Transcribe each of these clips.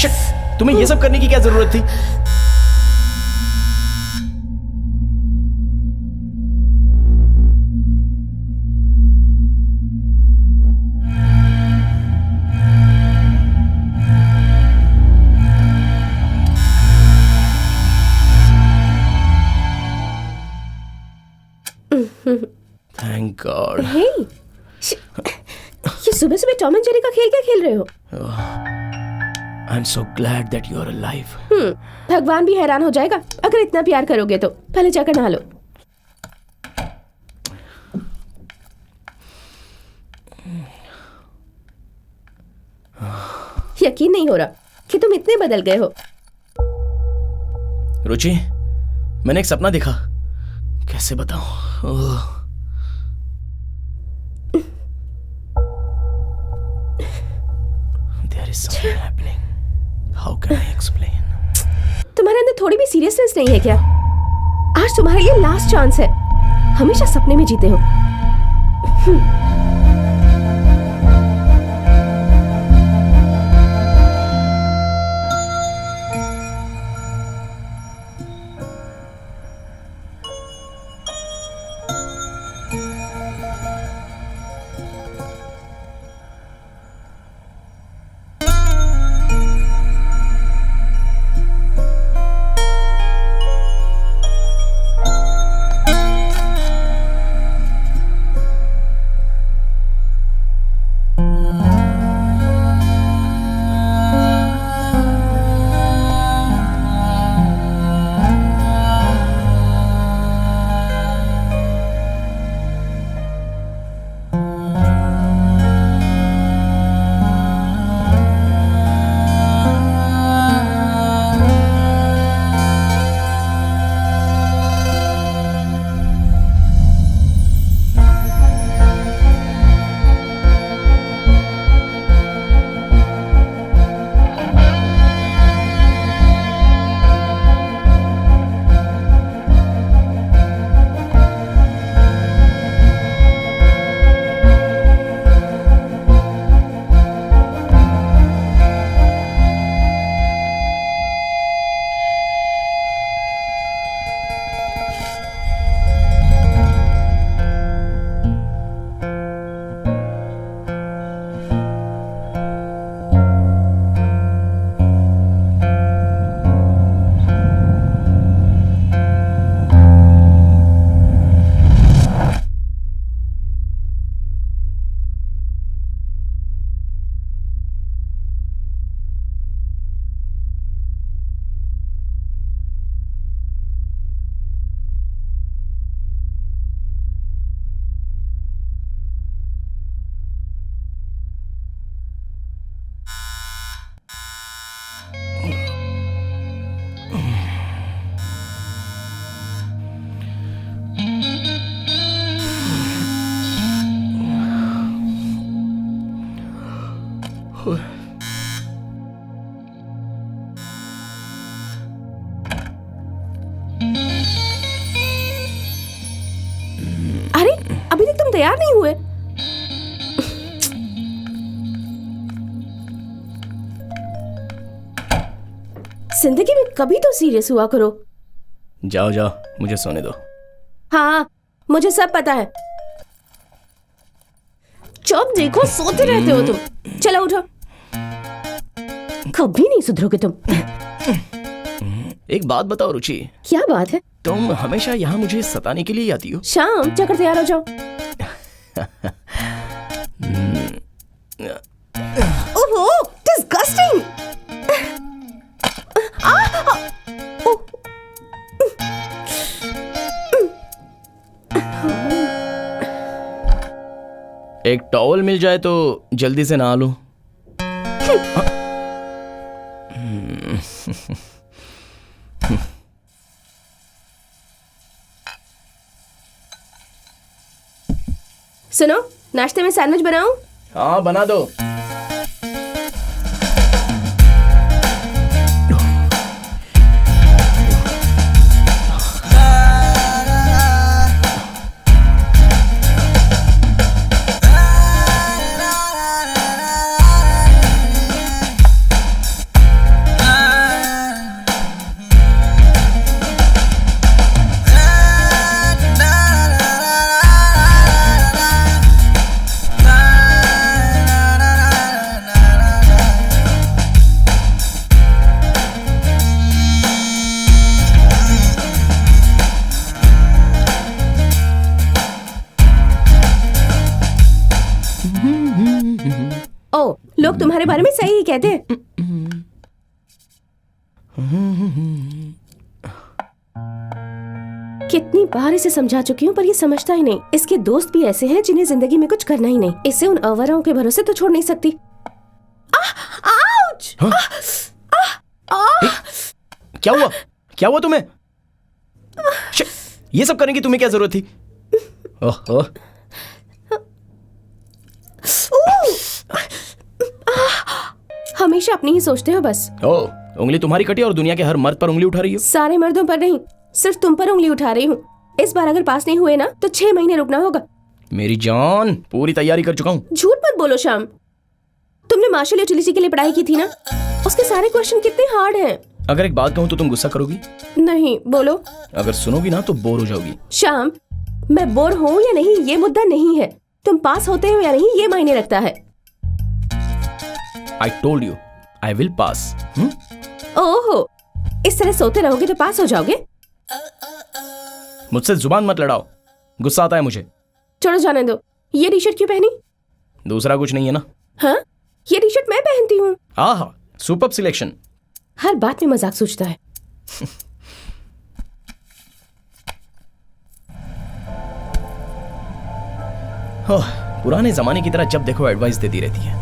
Shit, तुम्हें ये सब करने की क्या जरूरत थी? Thank God. हे, ये सुबह सुबह टॉम एंड जेरी का खेल क्या खेल रहे हो? I'm so glad that you're alive. भगवान भी हैरान हो जाएगा अगर इतना प्यार करोगे तो। पहले जाकर नहा लो। यकीन नहीं हो रहा कि तुम इतने बदल गए हो। रुचि, मैंने एक सपना देखा। कैसे बताऊं? There is something happening. How can I explain? तुम्हारे अंदर थोड़ी भी सीरियसनेस नहीं है क्या? आज तुम्हारा ये लास्ट चांस है। हमेशा सपने में जीते हो। अरे अभी तक तुम तैयार नहीं हुए। जिंदगी में कभी तो सीरियस हुआ करो। जाओ जाओ, मुझे सोने दो। हाँ, मुझे सब पता है। जब देखो सोते रहते हो तुम। चलो उठो, कभी नहीं सुधरोगे तुम। एक बात बताओ रुचि। क्या बात है? तुम हमेशा यहाँ मुझे सताने के लिए आती हो। शाम जाकर तैयार हो जाओ। ओहो, डिस्गस्टिंग। एक टॉवल मिल जाए तो जल्दी से नहा लूं। सुनो, नाश्ते में सैंडविच बनाऊं? हाँ, बना दो। लोग तुम्हारे बारे में सही ही कहते हैं। कितनी बार इसे समझा चुकी हूँ पर ये समझता ही नहीं। इसके दोस्त भी ऐसे हैं जिन्हें जिंदगी में कुछ करना ही नहीं। इसे उन अवराओं के भरोसे तो छोड़ नहीं सकती। आउच! क्या हुआ? क्या हुआ तुम्हें? ये सब करने की तुम्हें क्या जरूरत थी? ओह, हमेशा अपनी ही सोचते हो बस। ओह, उंगली तुम्हारी कटी और दुनिया के हर मर्द पर उंगली उठा रही हो। सारे मर्दों पर नहीं, सिर्फ तुम पर उंगली उठा रही हूँ। इस बार अगर पास नहीं हुए ना तो 6 महीने रुकना होगा। मेरी जान, पूरी तैयारी कर चुका हूँ। झूठ मत बोलो श्याम। तुमने मार्शल यूटिलिटी के लिए पढ़ाई की थी ना? उसके सारे क्वेश्चन कितने हार्ड हैं। अगर एक बात कहूँ तो तुम गुस्सा करोगी? नहीं, बोलो। अगर सुनोगी ना तो बोर हो जाओगी। श्याम, मैं बोर हूँ या नहीं ये मुद्दा नहीं है। तुम पास होते हो या नहीं ये मायने रखता है। I told you, I will pass. ओहो, इस तरह सोते रहोगे तो पास हो जाओगे? मुझसे जुबान मत लड़ाओ, गुस्सा आता है मुझे। छोड़ो, जाने दो। ये टी शर्ट क्यों पहनी? दूसरा कुछ नहीं है ना? हाँ, ये टी शर्ट मैं पहनती हूँ। आहा, सुपर्ब सिलेक्शन। हर बात में मजाक सोचता है। पुराने जमाने की तरह जब देखो एडवाइस देती रहती है।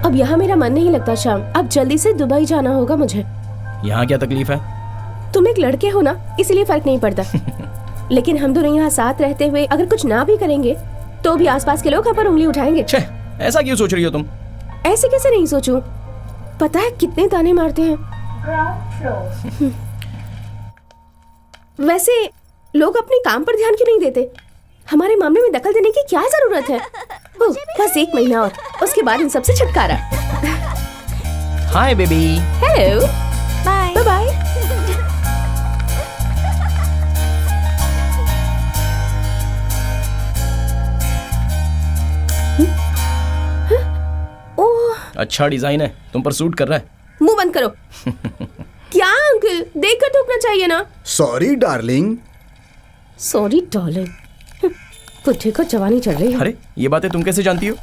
अब यहाँ मेरा मन नहीं लगता श्याम। अब जल्दी से दुबई जाना होगा मुझे। यहाँ क्या तकलीफ है? तुम एक लड़के हो ना, इसलिए फर्क नहीं पड़ता। लेकिन हम दोनों यहाँ साथ रहते हुए अगर कुछ ना भी करेंगे तो भी आसपास के लोग हम पर उंगली उठाएंगे। छे, ऐसा क्यों सोच रही हो तुम? ऐसे कैसे नहीं सोचूं? पता है कितने ताने मारते हैं। वैसे लोग अपने काम पर ध्यान क्यों नहीं देते? हमारे मामले में दखल देने की क्या जरूरत है? बस 1 महीना और उसके बाद इन सबसे छुटकारा। Hi baby. Hello. Bye bye. Oh, अच्छा डिजाइन है, तुम पर सूट कर रहा है। मुंह बंद करो। क्या अंकल, देखकर थूकना चाहिए ना। Sorry darling. Sorry darling. पुट्ठी को जवानी चढ़ रही है। अरे ये बातें तुम कैसे जानती हो?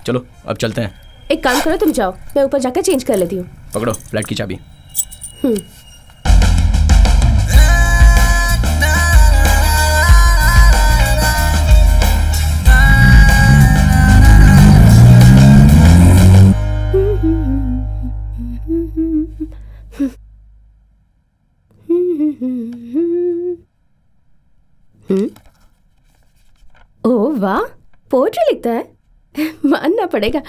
चलो अब चलते हैं। एक काम करो, तुम जाओ, मैं ऊपर जाकर चेंज कर लेती हूँ। पकड़ो फ्लैट की चाबी। ओह वाह, पोएट्री लिखता है। मानना पड़ेगा।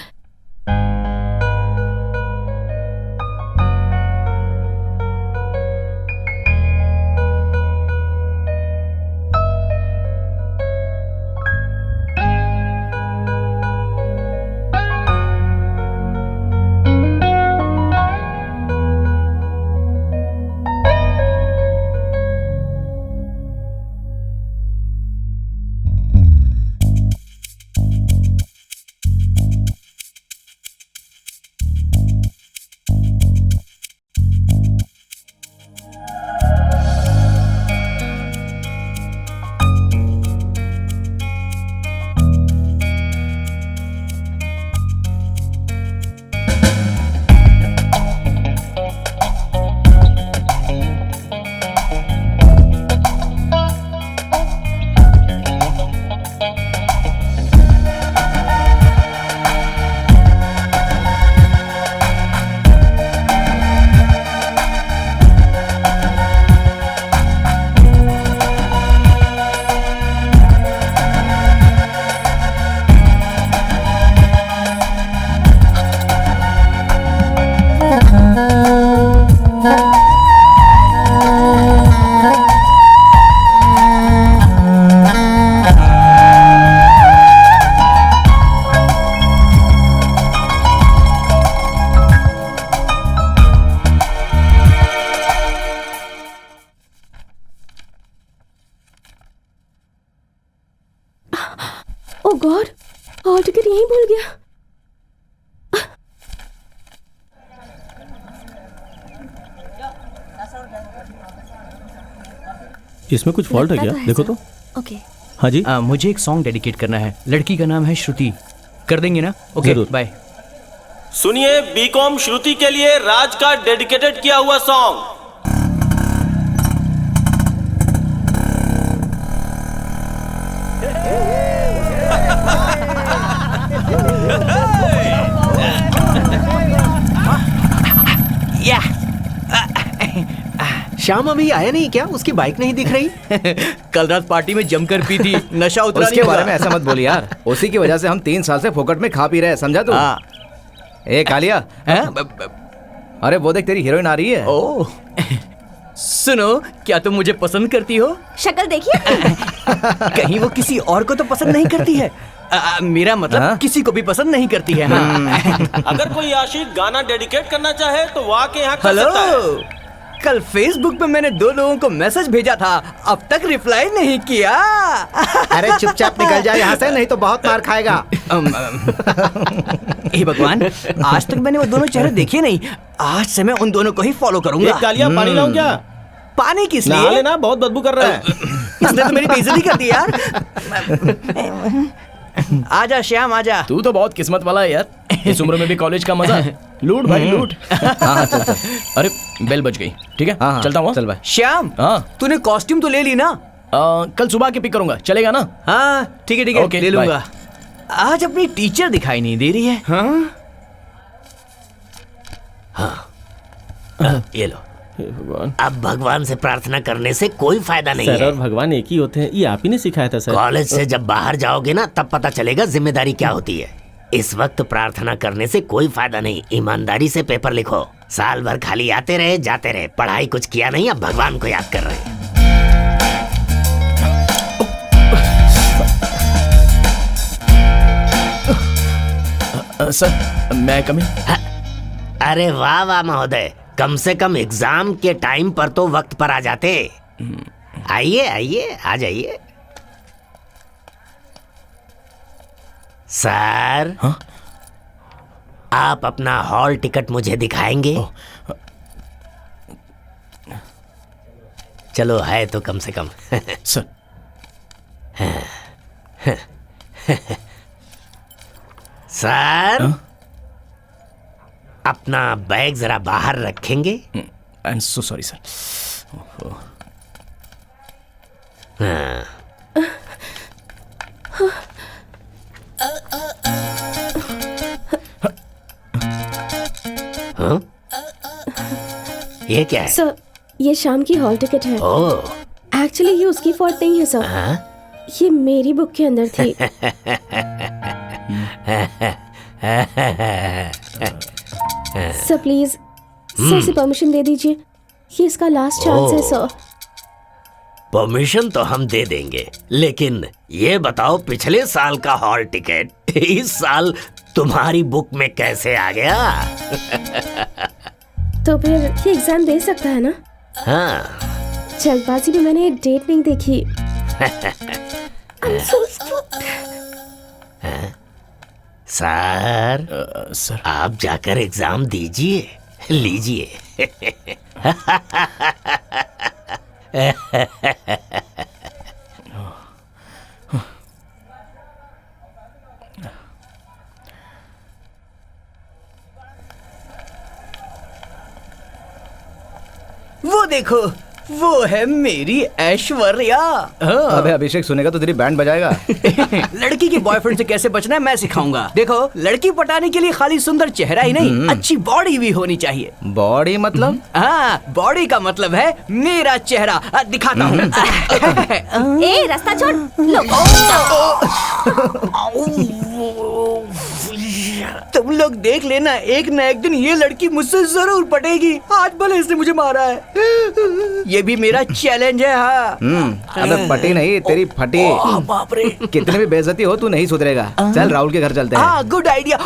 ओह गॉड, हॉल टिकट यहीं भूल गया। इसमें कुछ फॉल्ट है क्या? देखो तो। ओके। हाँ जी। मुझे एक सॉन्ग डेडिकेट करना है। लड़की का नाम है श्रुति। कर देंगे ना? Okay, bye. सुनिए बीकॉम श्रुति के लिए राज का डेडिकेटेड किया हुआ सॉन्ग। श्याम अभी आया नहीं क्या? उसकी बाइक नहीं दिख रही। कल रात पार्टी में जमकर पी थी, नशा उतरा उसके बारे में ऐसा मत बोल यार। उसी की वजह से हम 3 साल से फोकट में खा पी रहे हैं, समझा तू? ए कालिया, अरे वो देख तेरी हीरोइन आ रही है। ओह सुनो, क्या तुम मुझे पसंद करती हो? शक्ल देखिए। कहीं वो किसी और को तो पसंद नहीं करती है? मेरा मतलब किसी को भी पसंद नहीं करती है। अगर कोई आशिक गाना डेडिकेट करना चाहे तो वो आके यहाँ कर सकता है। हेलो, कल फेसबुक पे मैंने 2 लोगों को मैसेज भेजा था, अब तक रिप्लाई नहीं किया। अरे चुपचाप निकल जा यहाँ से, नहीं तो बहुत मार खाएगा। हे भगवान, आज तक मैंने वो दोनों चेहरे देखे नहीं। आज से मैं उन दोनों को ही फॉलो करूंगा। एक कालिया पानी लाऊं क्या? पानी किस नहा लिए? लेना, बहुत बदबू कर रहा है। इसने तो मेरी बेइज्जती कर दी यार। आजा श्याम आजा। तू तो बहुत किस्मत वाला है यार, इस उम्र में भी कॉलेज का मजा। लूट भाई लूट। हाँ चल चल। अरे बेल बज गई, ठीक है हाँ, चलता हूँ। चल भाई। श्याम, तूने कॉस्ट्यूम तो ले ली ना? कल सुबह के पिक करूंगा, चलेगा ना? हाँ ठीक है ओके, ले लूंगा। आज अपनी टीचर दिखाई नहीं दे रही है। ये लो। भगवान अब भगवान से प्रार्थना करने से कोई फायदा नहीं सर, है। और भगवान एक ही होते हैं, ये आप ही ने सिखाया था सर। कॉलेज से जब बाहर जाओगे ना तब पता चलेगा जिम्मेदारी क्या होती है। इस वक्त प्रार्थना करने से कोई फायदा नहीं। ईमानदारी से पेपर लिखो। साल भर खाली आते रहे जाते रहे, पढ़ाई कुछ किया नहीं, अब भगवान को याद कर रहे हैं। सर मैं कम इन? अरे वाह वाह महोदय, कम से कम एग्जाम के टाइम पर तो वक्त पर आ जाते। आइए आइए, आ जाइए। सर, आप अपना हॉल टिकट मुझे दिखाएंगे? चलो है तो कम से कम। सर सर, अपना बैग जरा बाहर रखेंगे? I am so sorry sir. ये क्या है? सर, ये शाम की हॉल टिकट है। ओह, एक्चुअली ये उसकी फॉल्ट नहीं है सर, ये मेरी बुक के अंदर थी। सर प्लीज सर से परमिशन दे दीजिए, ये इसका लास्ट चांस है सर। परमिशन तो हम दे देंगे, लेकिन ये बताओ पिछले साल का हॉल टिकट इस साल तुम्हारी बुक में कैसे आ गया? तो फिर ये एग्जाम दे सकता है ना? हाँ। जल्दबाजी में मैंने डेट नहीं देखी। I'm so stupid. Sir, sir आप जाकर एग्जाम दीजिए, लीजिए। वो देखो, वो है मेरी ऐश्वर्या। अबे अभिषेक सुनेगा तो तेरी बैंड बजाएगा। लड़की के बॉयफ्रेंड से कैसे बचना है मैं सिखाऊंगा। देखो, लड़की पटाने के लिए खाली सुंदर चेहरा ही नहीं, अच्छी बॉडी भी होनी चाहिए। बॉडी मतलब? हाँ, बॉडी का मतलब है मेरा चेहरा। दिखाता हूँ। ए, रास्ता छोड़। लो। तुम लोग देख लेना, एक न एक दिन ये लड़की मुझसे जरूर पटेगी। आज भले इसने मुझे मारा है, ये भी मेरा चैलेंज है। हाँ। अबे पटी नहीं, तेरी फटी। बाप रे, कितने भी बेइज्जती हो तू नहीं सुधरेगा। चल राहुल के घर चलते हैं। हाँ, गुड आइडिया।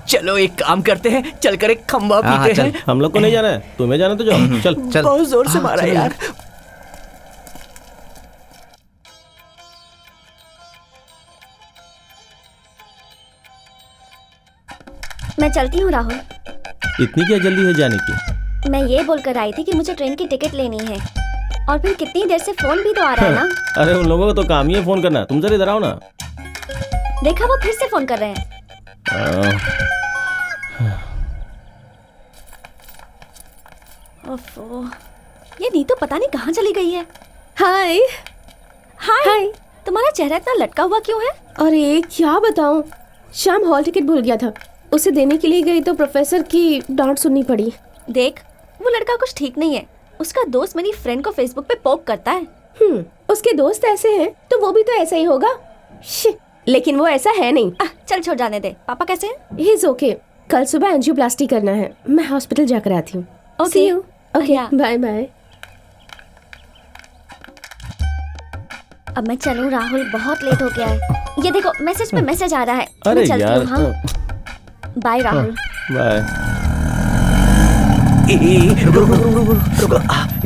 चलो एक काम करते हैं, चलकर एक खंबा पीते हैं। हम लोग को नहीं जाना है, तुम्हें जाना तो जाओ। चल चल। बहुत जोर से मारा यार। मैं चलती हूँ राहुल। इतनी क्या जल्दी है जाने की? मैं ये बोलकर आई थी कि मुझे ट्रेन की टिकट लेनी है, और फिर कितनी देर से फोन भी तो आ रहा है ना। अरे उन लोगों का तो काम ही है फोन करना, तुम जरा इधर आओ ना। देखा, वो फिर से फोन कर रहे हैं। ओफो, ये नीतू पता नहीं कहाँ चली गई है। हाय हाय। तुम्हारा चेहरा इतना लटका हुआ क्यों है? अरे क्या बताऊं, शाम हॉल टिकट भूल गया था, उसे देने के लिए गई तो प्रोफेसर की डांट सुननी पड़ी। देख, वो लड़का कुछ ठीक नहीं है। उसका दोस्त मेरी फ्रेंड को फेसबुक पे पोक करता है। उसके दोस्त ऐसे हैं तो वो भी तो ऐसा ही होगा। लेकिन वो ऐसा है नहीं। चल छोड़, जाने दे। पापा कैसे हैं? He is okay. कल सुबह एंजियोप्लास्टी करना है, मैं हॉस्पिटल जाकर आती हूँ। Okay okay, bye bye. अब मैं चलूं राहुल, बहुत लेट हो गया है। ये देखो, मैसेज पे मैसेज आ रहा है। अरे मैं चलती यार, हूँ, हाँ? बाय राहुल। बाय। रुको।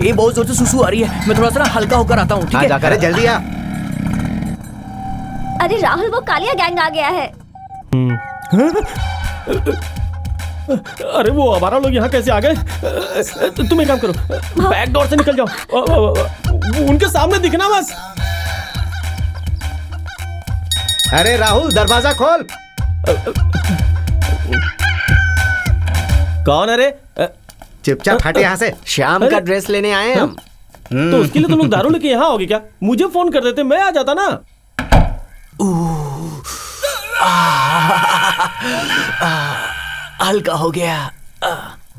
ये बहुत जोर से सुसु आ रही है, मैं थोड़ा सा ना हल्का होकर आता हूँ, ठीक है? जाकर जल्दी आ। अरे राहुल, वो कालिया गैंग आ गया है। अरे वो हमारा लोग यहाँ कैसे आ गए? तुम एक काम करो, बैक डोर से निकल जाओ, उनके सामने दिखना बस। अरे राहुल, दरवाजा खोल। कौन है रे? चुपचाप हटे यहाँ से। शाम का ड्रेस लेने आए हम। तो उसके लिए तुम लोग दारू लेके यहाँ आओगे क्या? मुझे फोन कर देते, मैं आ जाता ना। हल्का हो गया।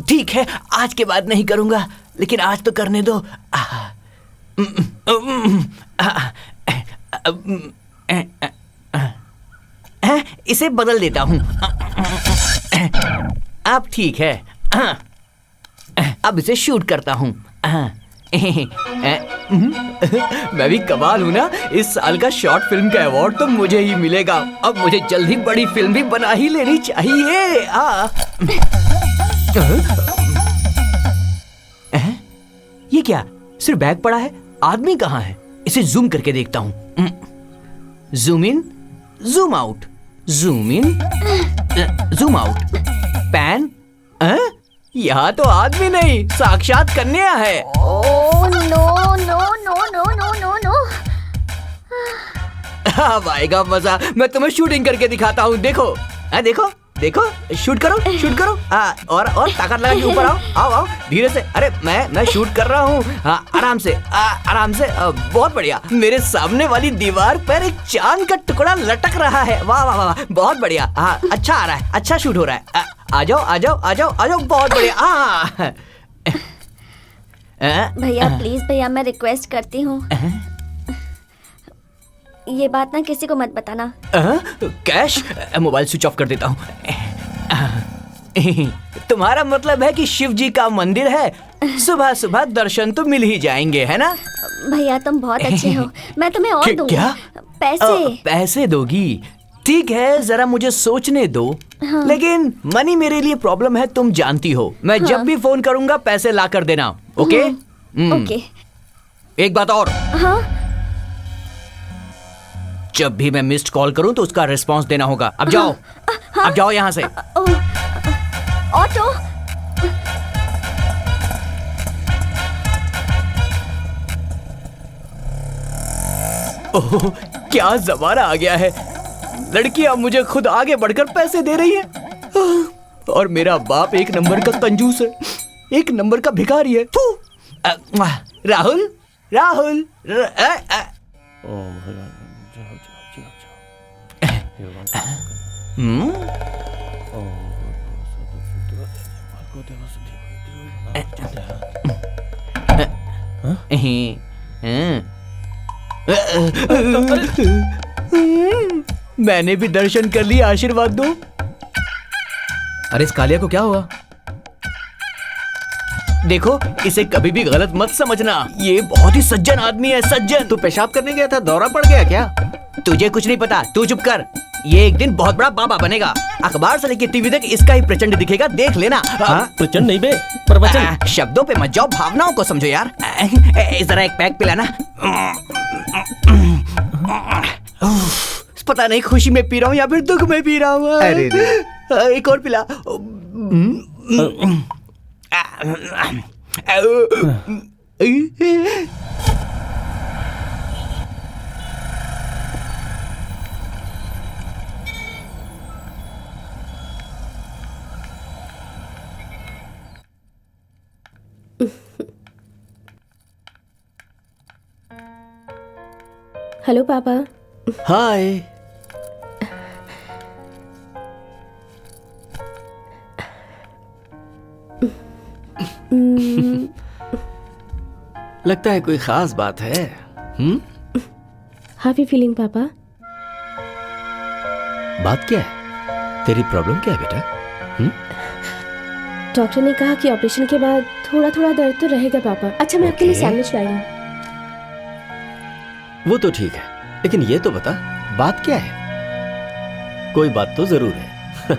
ठीक है, आज के बाद नहीं करूंगा, लेकिन आज तो करने दो। इसे बदल देता हूं। अब ठीक है, अब इसे शूट करता हूं। मैं भी कमाल हूं ना। इस साल का शॉर्ट फिल्म का अवार्ड तो मुझे ही मिलेगा। अब मुझे जल्द ही बड़ी फिल्म भी बना ही लेनी चाहिए। ये क्या, सिर्फ बैग पड़ा है, आदमी कहाँ है? इसे जूम करके देखता हूं। Zoom in, zoom out, zoom in, zoom out, pan. यहाँ तो आदमी नहीं, साक्षात कन्या है। Oh no no no no no no no. अब आएगा मजा, मैं तुम्हें शूटिंग करके दिखाता हूँ। देखो, देखो देखो, शूट करो, शूट करो। और ताकत लगा के ऊपर आओ, आओ आओ, धीरे से। अरे मैं शूट कर रहा हूँ। आराम से, आराम से। बहुत बढ़िया। मेरे सामने वाली दीवार पर एक चांद का टुकड़ा लटक रहा है। वाह वाह वाह, बहुत बढ़िया। अच्छा आ रहा है, अच्छा शूट हो रहा है। आ जाओ आ जाओ आ जाओ आ जाओ, बहुत बढ़िया। भैया प्लीज, भैया मैं रिक्वेस्ट करती हूँ, ये बात ना किसी को मत बताना। कैश, मोबाइल स्विच ऑफ कर देता हूँ। तुम्हारा मतलब है कि शिव जी का मंदिर है, सुबह सुबह दर्शन तो मिल ही जाएंगे, है ना? भैया तुम बहुत अच्छे हो, मैं तुम्हें और दूंगी। क्या? पैसे? पैसे दोगी? ठीक है, जरा मुझे सोचने दो। हाँ। लेकिन मनी मेरे लिए प्रॉब्लम है, तुम जानती हो। मैं जब भी फोन करूंगा पैसे ला कर देना, ओके? ओके। एक बात और। हाँ? जब भी मैं मिस्ड कॉल करूं तो उसका रिस्पांस देना होगा। अब जाओ, अब जाओ यहाँ से। ऑटो। ओह, क्या जमाना आ गया है। लड़की अब मुझे खुद आगे बढ़कर पैसे दे रही है, और मेरा बाप एक नंबर का कंजूस है, एक नंबर का भिखारी है। राहुल, राहुल, मैंने भी दर्शन कर लिया, आशीर्वाद दो। अरे इस कालिया को क्या हुआ? देखो, इसे कभी भी गलत मत समझना, ये बहुत ही सज्जन आदमी है, सज्जन। तू पेशाब करने गया था, दौरा पड़ गया क्या? तुझे कुछ नहीं पता, तू चुप कर। ये एक दिन बहुत बड़ा बाबा बनेगा। अखबार से लेके टीवी तक इसका ही प्रचंड दिखेगा, देख लेना। प्रचंड नहीं बे, प्रवचन। शब्दों पे मत जाओ, भावनाओं को समझो यार। जरा एक पैक पिलाना। पता नहीं खुशी में पी रहा हूँ या फिर दुख में पी रहा हूँ। अरे एक और पिला। हेलो पापा। हाय। लगता है कोई खास बात है। हाउ यू फीलिंग पापा? बात क्या है? तेरी प्रॉब्लम क्या है बेटा? डॉक्टर ने कहा कि ऑपरेशन के बाद थोड़ा थोड़ा दर्द तो रहेगा पापा। अच्छा मैं आपके लिए Okay. सैंडविच लाई हूँ। वो तो ठीक है, लेकिन ये तो बता बात क्या है? कोई बात तो जरूर है।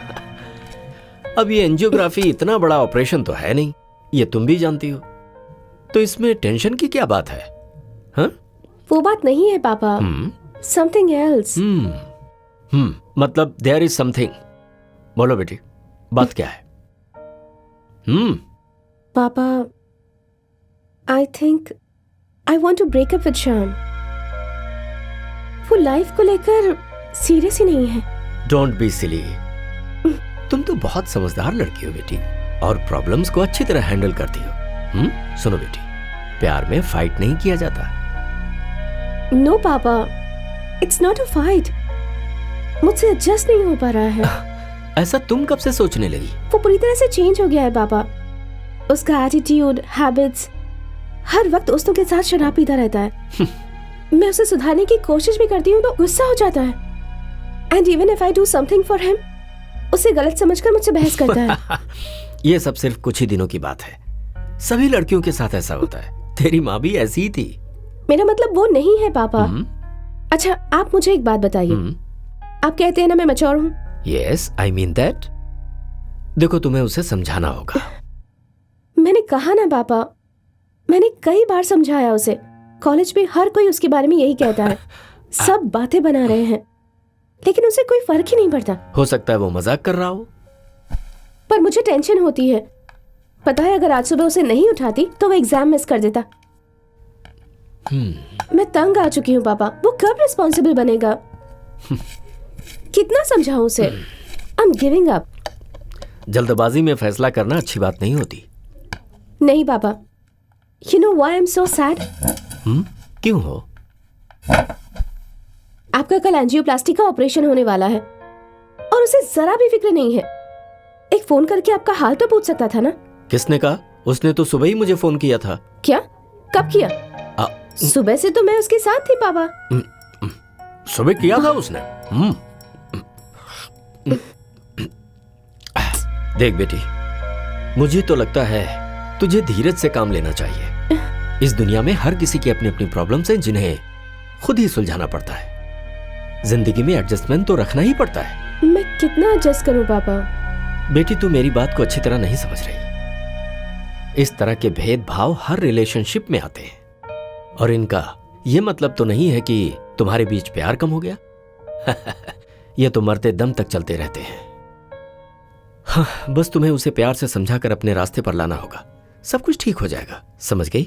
अब ये एंजियोग्राफी इतना बड़ा ऑपरेशन तो है नहीं, ये तुम भी जानती हो, तो इसमें टेंशन की क्या बात है? हाँ? वो बात नहीं है पापा, समथिंग एल्स। मतलब देयर इज समथिंग। बोलो बेटी, बात क्या है? पापा, I think I want to break up with Shyam. वो लाइफ को लेकर सीरियस ही नहीं है। Don't be silly. तुम तो बहुत समझदार लड़की हो बेटी, और प्रॉब्लम्स को अच्छी तरह हैंडल करती हो। सुनो बेटी, प्यार में फाइट नहीं किया जाता। नो पापा, इट्स नॉट अ फाइट। मुझसे एडजस्ट नहीं हो पा रहा है। ऐसा तुम कब से सोचने लगी? वो पूरी तरह से चेंज हो गया है पापा। उसका एटीट्यूड, हैबिट्स, हर वक्त दोस्तों के साथ शराब पीता रहता है। मैं उसे सुधारने की कोशिश भी करती हूँ तो गुस्सा हो जाता है। And even if I do something for him, उसे गलत समझकर मुझसे बहस करता है। ये सब सिर्फ कुछ ही दिनों की बात है, सभी लड़कियों के साथ ऐसा होता है। तेरी माँ भी ऐसी ही थी। मेरा मतलब वो नहीं है पापा। अच्छा आप मुझे एक बात बताइए, आप कहते हैं ना मैं मैच्योर हूँ। Yes, I mean that. देखो तुम्हें उसे समझाना होगा। मैंने कहा ना पापा, मैंने कई बार समझाया उसे। कॉलेज में हर कोई उसके बारे में यही कहता है, सब बातें बना रहे हैं, लेकिन उसे कोई फर्क ही नहीं पड़ता। हो सकता है वो मजाक कर रहा हो। पर मुझे टेंशन होती है। पता है अगर आज सुबह उसे नहीं उठाती तो वो एग्जाम मिस कर देता। मैं तंग आ चुकी हूँ पापा। वो कब रिस्पॉन्सिबल बनेगा? कितना समझाऊं उसे? I am giving up. जल्दबाजी में फैसला करना अच्छी बात नहीं होती। नहीं पापा, you know why I am so sad? क्यों हो? आपका कल एंजियोप्लास्टी का ऑपरेशन होने वाला है और उसे जरा भी फिक्र नहीं है। एक फोन करके आपका हाल तो पूछ सकता था ना। किसने कहा? उसने तो सुबह ही मुझे फोन किया था। क्या? कब किया? सुबह से तो मैं उसके साथ थी पापा। सुबह किया था उसने। देख बेटी, मुझे तो लगता है तुझे धीरज से काम लेना चाहिए। इस दुनिया में हर किसी की अपनी अपनी प्रॉब्लम्स हैं जिन्हें खुद ही सुलझाना पड़ता है। जिंदगी में एडजस्टमेंट तो रखना ही पड़ता है। मैं कितना एडजस्ट करूं पापा? बेटी तू मेरी बात को अच्छी तरह नहीं समझ रही। इस तरह के भेदभाव हर रिलेशनशिप में आते हैं, और इनका यह मतलब तो नहीं है कि तुम्हारे बीच प्यार कम हो गया। ये तो मरते दम तक चलते रहते हैं। हाँ, बस तुम्हें उसे प्यार से समझाकर अपने रास्ते पर लाना होगा। सब कुछ ठीक हो जाएगा, समझ गई?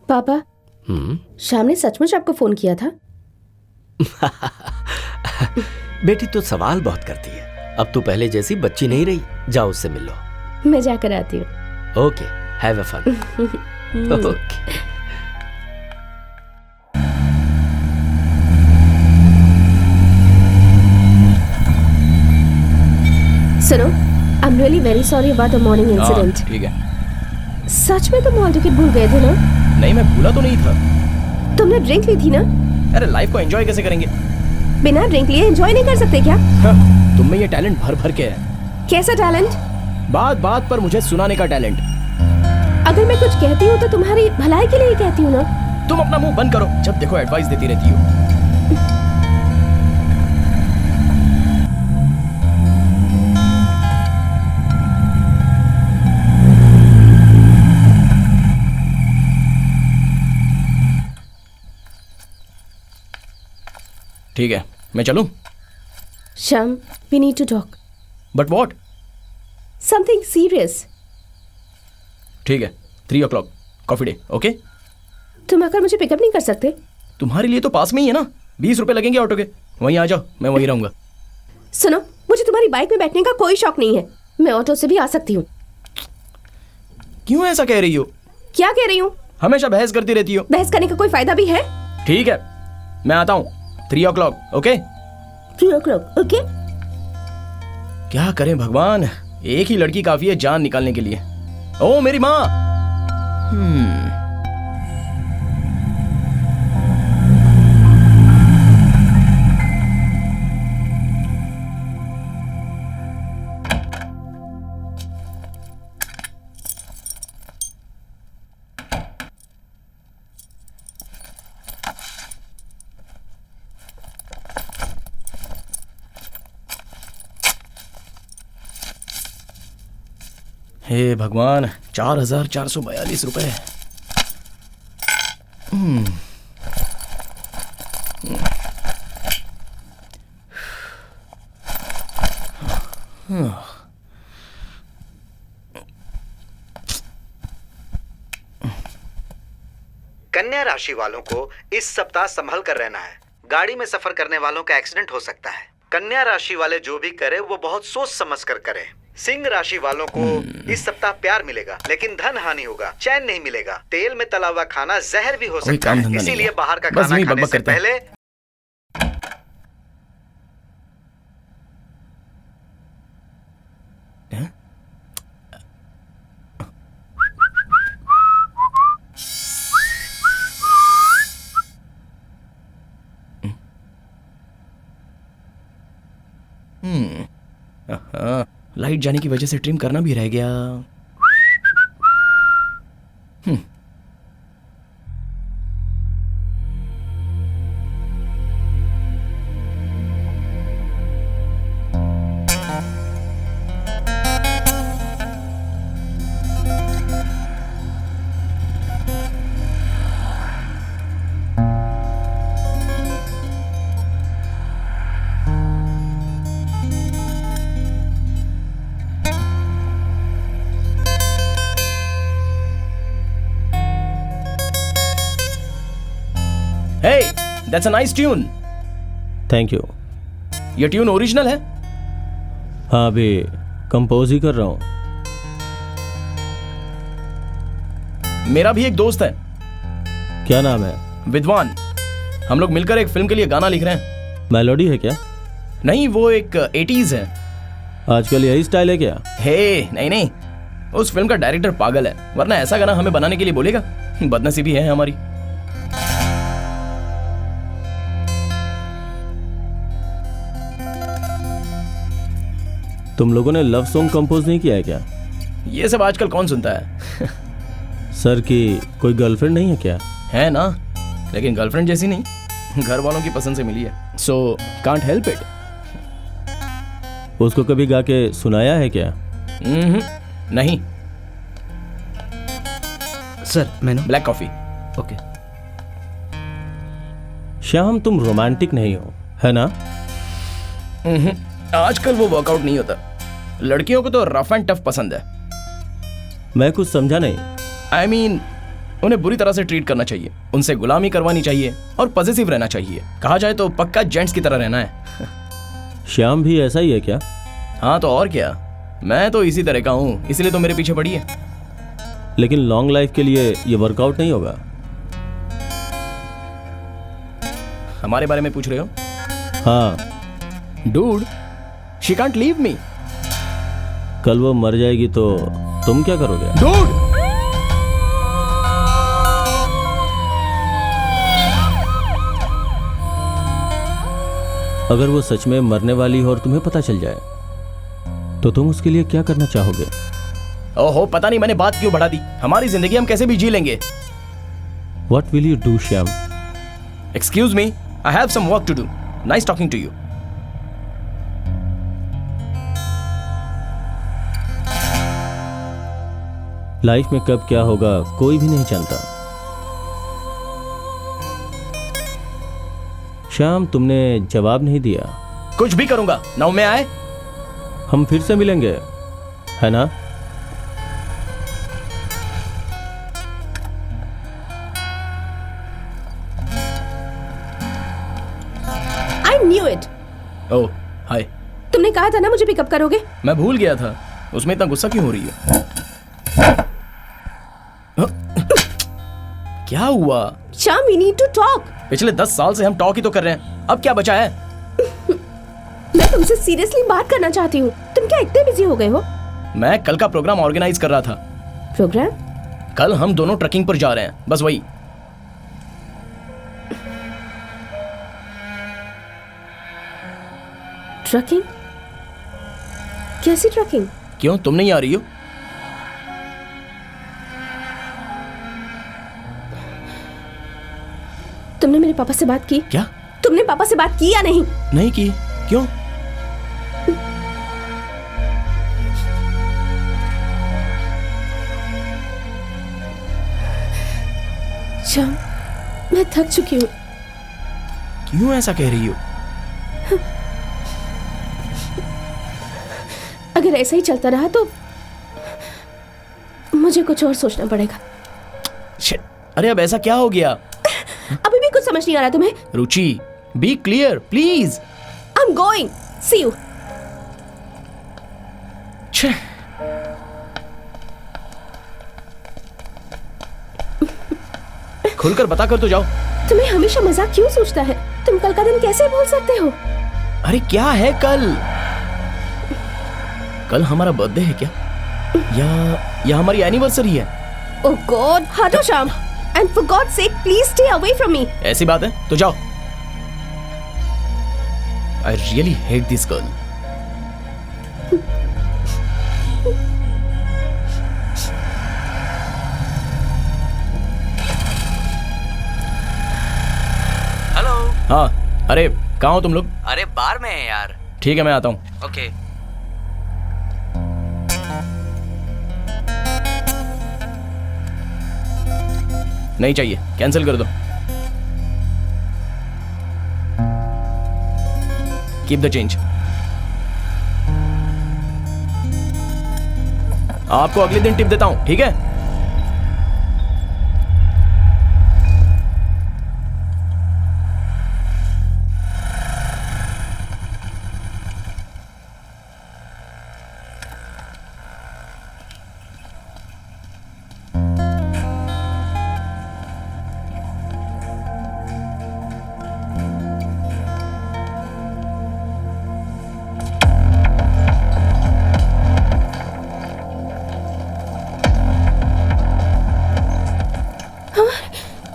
पापा, शाम ने सचमुच आपको फोन किया था? बेटी तो सवाल बहुत करती है। अब तू पहले जैसी बच्ची नहीं रही। जाओ उससे मिल लो। मैं जाकर आती हूँ। Okay, have a fun. Okay. सुनो, I am really very sorry about the morning incident. ठीक है। सच में तुम हॉल टिकट भूल गए थे ना? नहीं, मैं भूला तो नहीं था। तुमने ड्रिंक ली थी ना? अरे लाइफ को एंजॉय कैसे करेंगे? बिना ड्रिंक लिए एंजॉय नहीं कर सकते क्या? तुम में ये टैलेंट भर भर के है। कैसा टैलेंट? बात बात पर मुझे सुनाने का टैलेंट। अगर मैं कुछ कहती हूँ तो तुम्हारी भलाई के लिए ही कहती हूँ ना। तुम अपना मुंह बंद करो, जब देखो एडवाइस देती रहती हो। ठीक है, मैं चलूं? Shyam, we need to talk. But what? Something serious. ठीक है, 3 o'clock कॉफी डे। ओके? तुम आकर मुझे पिकअप नहीं कर सकते? तुम्हारे लिए तो पास में ही है ना, 20 रुपए लगेंगे ऑटो के। वहीं आ जाओ, मैं वहीं रहूंगा। सुनो, मुझे तुम्हारी बाइक में बैठने का कोई शौक नहीं है। मैं ऑटो से भी आ सकती हूँ। क्यों ऐसा कह रही हो? क्या कह रही हूँ? हमेशा बहस करती रहती हो। बहस करने का कोई फायदा भी है? ठीक है, मैं आता हूँ 3 o'clock, ओके? 3 o'clock, okay? क्या करें भगवान, एक ही लड़की काफी है जान निकालने के लिए। ओ मेरी माँ। हे भगवान, 4,442 रुपए। कन्या राशि वालों को इस सप्ताह संभल कर रहना है। गाड़ी में सफर करने वालों का एक्सीडेंट हो सकता है। कन्या राशि वाले जो भी करे वो बहुत सोच समझ कर करे। सिंह राशि वालों को इस सप्ताह प्यार मिलेगा, लेकिन धन हानि होगा, चैन नहीं मिलेगा। तेल में तला हुआ खाना जहर भी हो सकता है, इसीलिए बाहर का खाना खाने से पहले लाइट जाने की वजह से ट्रिम करना भी रह गया। Hey, that's a nice tune. Thank you. ये ट्यून ओरिजिनल है? हाँ, अभी कंपोज ही कर रहा हूँ। मेरा भी एक दोस्त है। क्या नाम है? विद्वान। हम लोग मिलकर एक फिल्म के लिए गाना लिख रहे हैं। मेलोडी है क्या? नहीं, वो एक 80s है। आजकल यही स्टाइल है क्या? हे नहीं, उस फिल्म का डायरेक्टर पागल है, वरना ऐसा गाना हमें बनाने के लिए बोलेगा। बदनसीबी है हमारी। तुम लोगों ने लव सॉन्ग कंपोज नहीं किया है क्या? ये सब आजकल कौन सुनता है? सर की कोई गर्लफ्रेंड नहीं है क्या? है ना, लेकिन गर्लफ्रेंड जैसी नहीं, घर वालों की पसंद से मिली है। So can't help it. उसको कभी गा के सुनाया है क्या? नहीं। सर मैंने ब्लैक कॉफी। ओके। श्याम, तुम रोमांटिक नहीं हो, है ना? आजकल वो वर्कआउट नहीं होता। लड़कियों को तो रफ एंड टफ पसंद है। मैं कुछ समझा नहीं। I mean, उन्हें बुरी तरह से ट्रीट करना चाहिए, उनसे गुलामी करवानी चाहिए और पॉजिटिव रहना चाहिए। कहा जाए तो पक्का जेंट्स की तरह रहना है। श्याम भी ऐसा ही है क्या? हाँ तो और क्या, मैं तो इसी तरह का हूँ, इसलिए तो मेरे पीछे पड़ी है। लेकिन लॉन्ग लाइफ के लिए ये वर्कआउट नहीं होगा। हमारे बारे में पूछ रहे हो? हाँ। Dude, she can't leave me. कल वो मर जाएगी तो तुम क्या करोगे? डूड! अगर वो सच में मरने वाली हो और तुम्हें पता चल जाए तो तुम उसके लिए क्या करना चाहोगे? ओहो, पता नहीं मैंने बात क्यों बढ़ा दी। हमारी जिंदगी हम कैसे भी जी लेंगे। What will you do, Shyam? Excuse me, I have some work to do. Nice talking to you. Life में कब क्या होगा कोई भी नहीं जानता। श्याम, तुमने जवाब नहीं दिया। कुछ भी करूंगा, नाउ मैं आए। हम फिर से मिलेंगे, है ना? I knew it. ओह, हाय। तुमने कहा था ना मुझे पिकअप करोगे। मैं भूल गया था। उसमें इतना गुस्सा क्यों हो रही है? क्या हुआ? Shyam, we need to talk. पिछले 10 साल से हम टॉक ही तो कर रहे हैं, अब क्या बचा है? मैं तुमसे सीरियसली बात करना चाहती हूँ। तुम क्या इतने बिजी हो गए हो? मैं कल का प्रोग्राम ऑर्गेनाइज कर रहा था। प्रोग्राम? कल हम दोनों ट्रकिंग पर जा रहे हैं, बस वही। ट्रकिंग? कैसी ट्रकिंग? क्यों, तुम नहीं आ रही हो? तुमने मेरे पापा से बात की? क्या? तुमने पापा से बात की या नहीं? नहीं की। क्यों? श्याम, मैं थक चुकी हूँ। क्यों ऐसा कह रही हो? अगर ऐसा ही चलता रहा तो मुझे कुछ और सोचना पड़ेगा। शिट, अरे अब ऐसा क्या हो गया? अभी भी कुछ समझ नहीं आ रहा तुम्हें? Ruchi, be clear please. I am going, see you. खुलकर बता कर तो जाओ। तुम्हें हमेशा मजाक क्यों सोचता है? तुम कल का दिन कैसे भूल सकते हो? अरे क्या है कल? कल हमारा बर्थडे है क्या? या हमारी एनिवर्सरी है? ओह गॉड, हटो Shyam. And for God sake please stay away from me. ऐसी बात है तो जाओ। I really hate this girl. Hello. हाँ, अरे कहाँ हो तुम लोग? अरे बार में है यार। ठीक है, मैं आता हूँ। ओके। नहीं चाहिए, कैंसिल कर दो। Keep the change. आपको अगले दिन टिप देता हूं, ठीक है?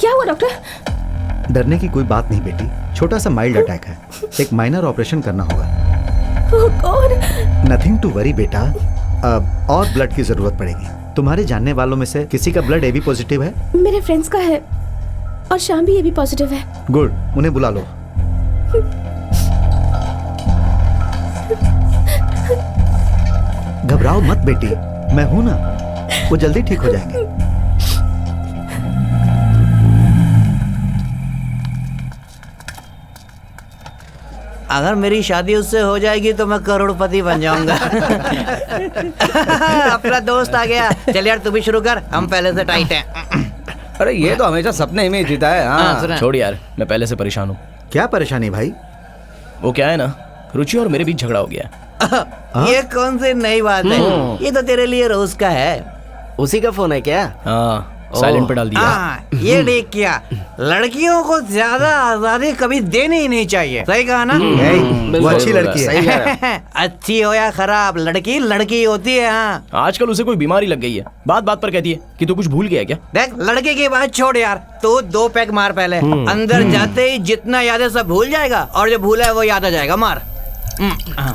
क्या हुआ डॉक्टर? डरने की कोई बात नहीं बेटी, छोटा सा माइल्ड अटैक है, एक माइनर ऑपरेशन करना होगा। ओह गॉड। नथिंग टू वरी बेटा, अब और ब्लड की जरूरत पड़ेगी। तुम्हारे जानने वालों में से किसी का ब्लड AB पॉजिटिव है? मेरे फ्रेंड्स का है और शाम भी AB पॉजिटिव है। गुड, उन्हें बुला लो। घबराओ मत बेटी, मैं हूं ना, वो जल्दी ठीक हो जाएंगे। अगर मेरी शादी उससे हो जाएगी तो मैं करोड़पति बन जाऊंगा। अपना दोस्त आ गया। चल यार तू भी शुरू कर, हम पहले से टाइट हैं। अरे ये तो हमेशा सपने में ही जीता है। हाँ। छोड़ यार, मैं पहले से परेशान हूँ। क्या परेशानी भाई? वो क्या है ना, रुचि और मेरे बीच झगड़ा हो गया। ये कौन सी नई बात है? ये तो तेरे लिए रोज का है। उसी का फोन है क्या? हाँ, साइलेंट पे डाल दिया। ये देख क्या, लड़कियों को ज्यादा आजादी कभी देनी ही नहीं चाहिए। सही कहा ना? वो अच्छी लड़की है। अच्छी हो या खराब, लड़की लड़की होती है। हाँ, आजकल उसे कोई बीमारी लग गई है, बात बात पर कहती है कि तू कुछ भूल गया क्या? देख लड़के की बात छोड़ यार, तू 2 पैक मार पहले। अंदर जाते ही जितना याद है सब भूल जाएगा और जो भूला है वो याद आ जाएगा। मार।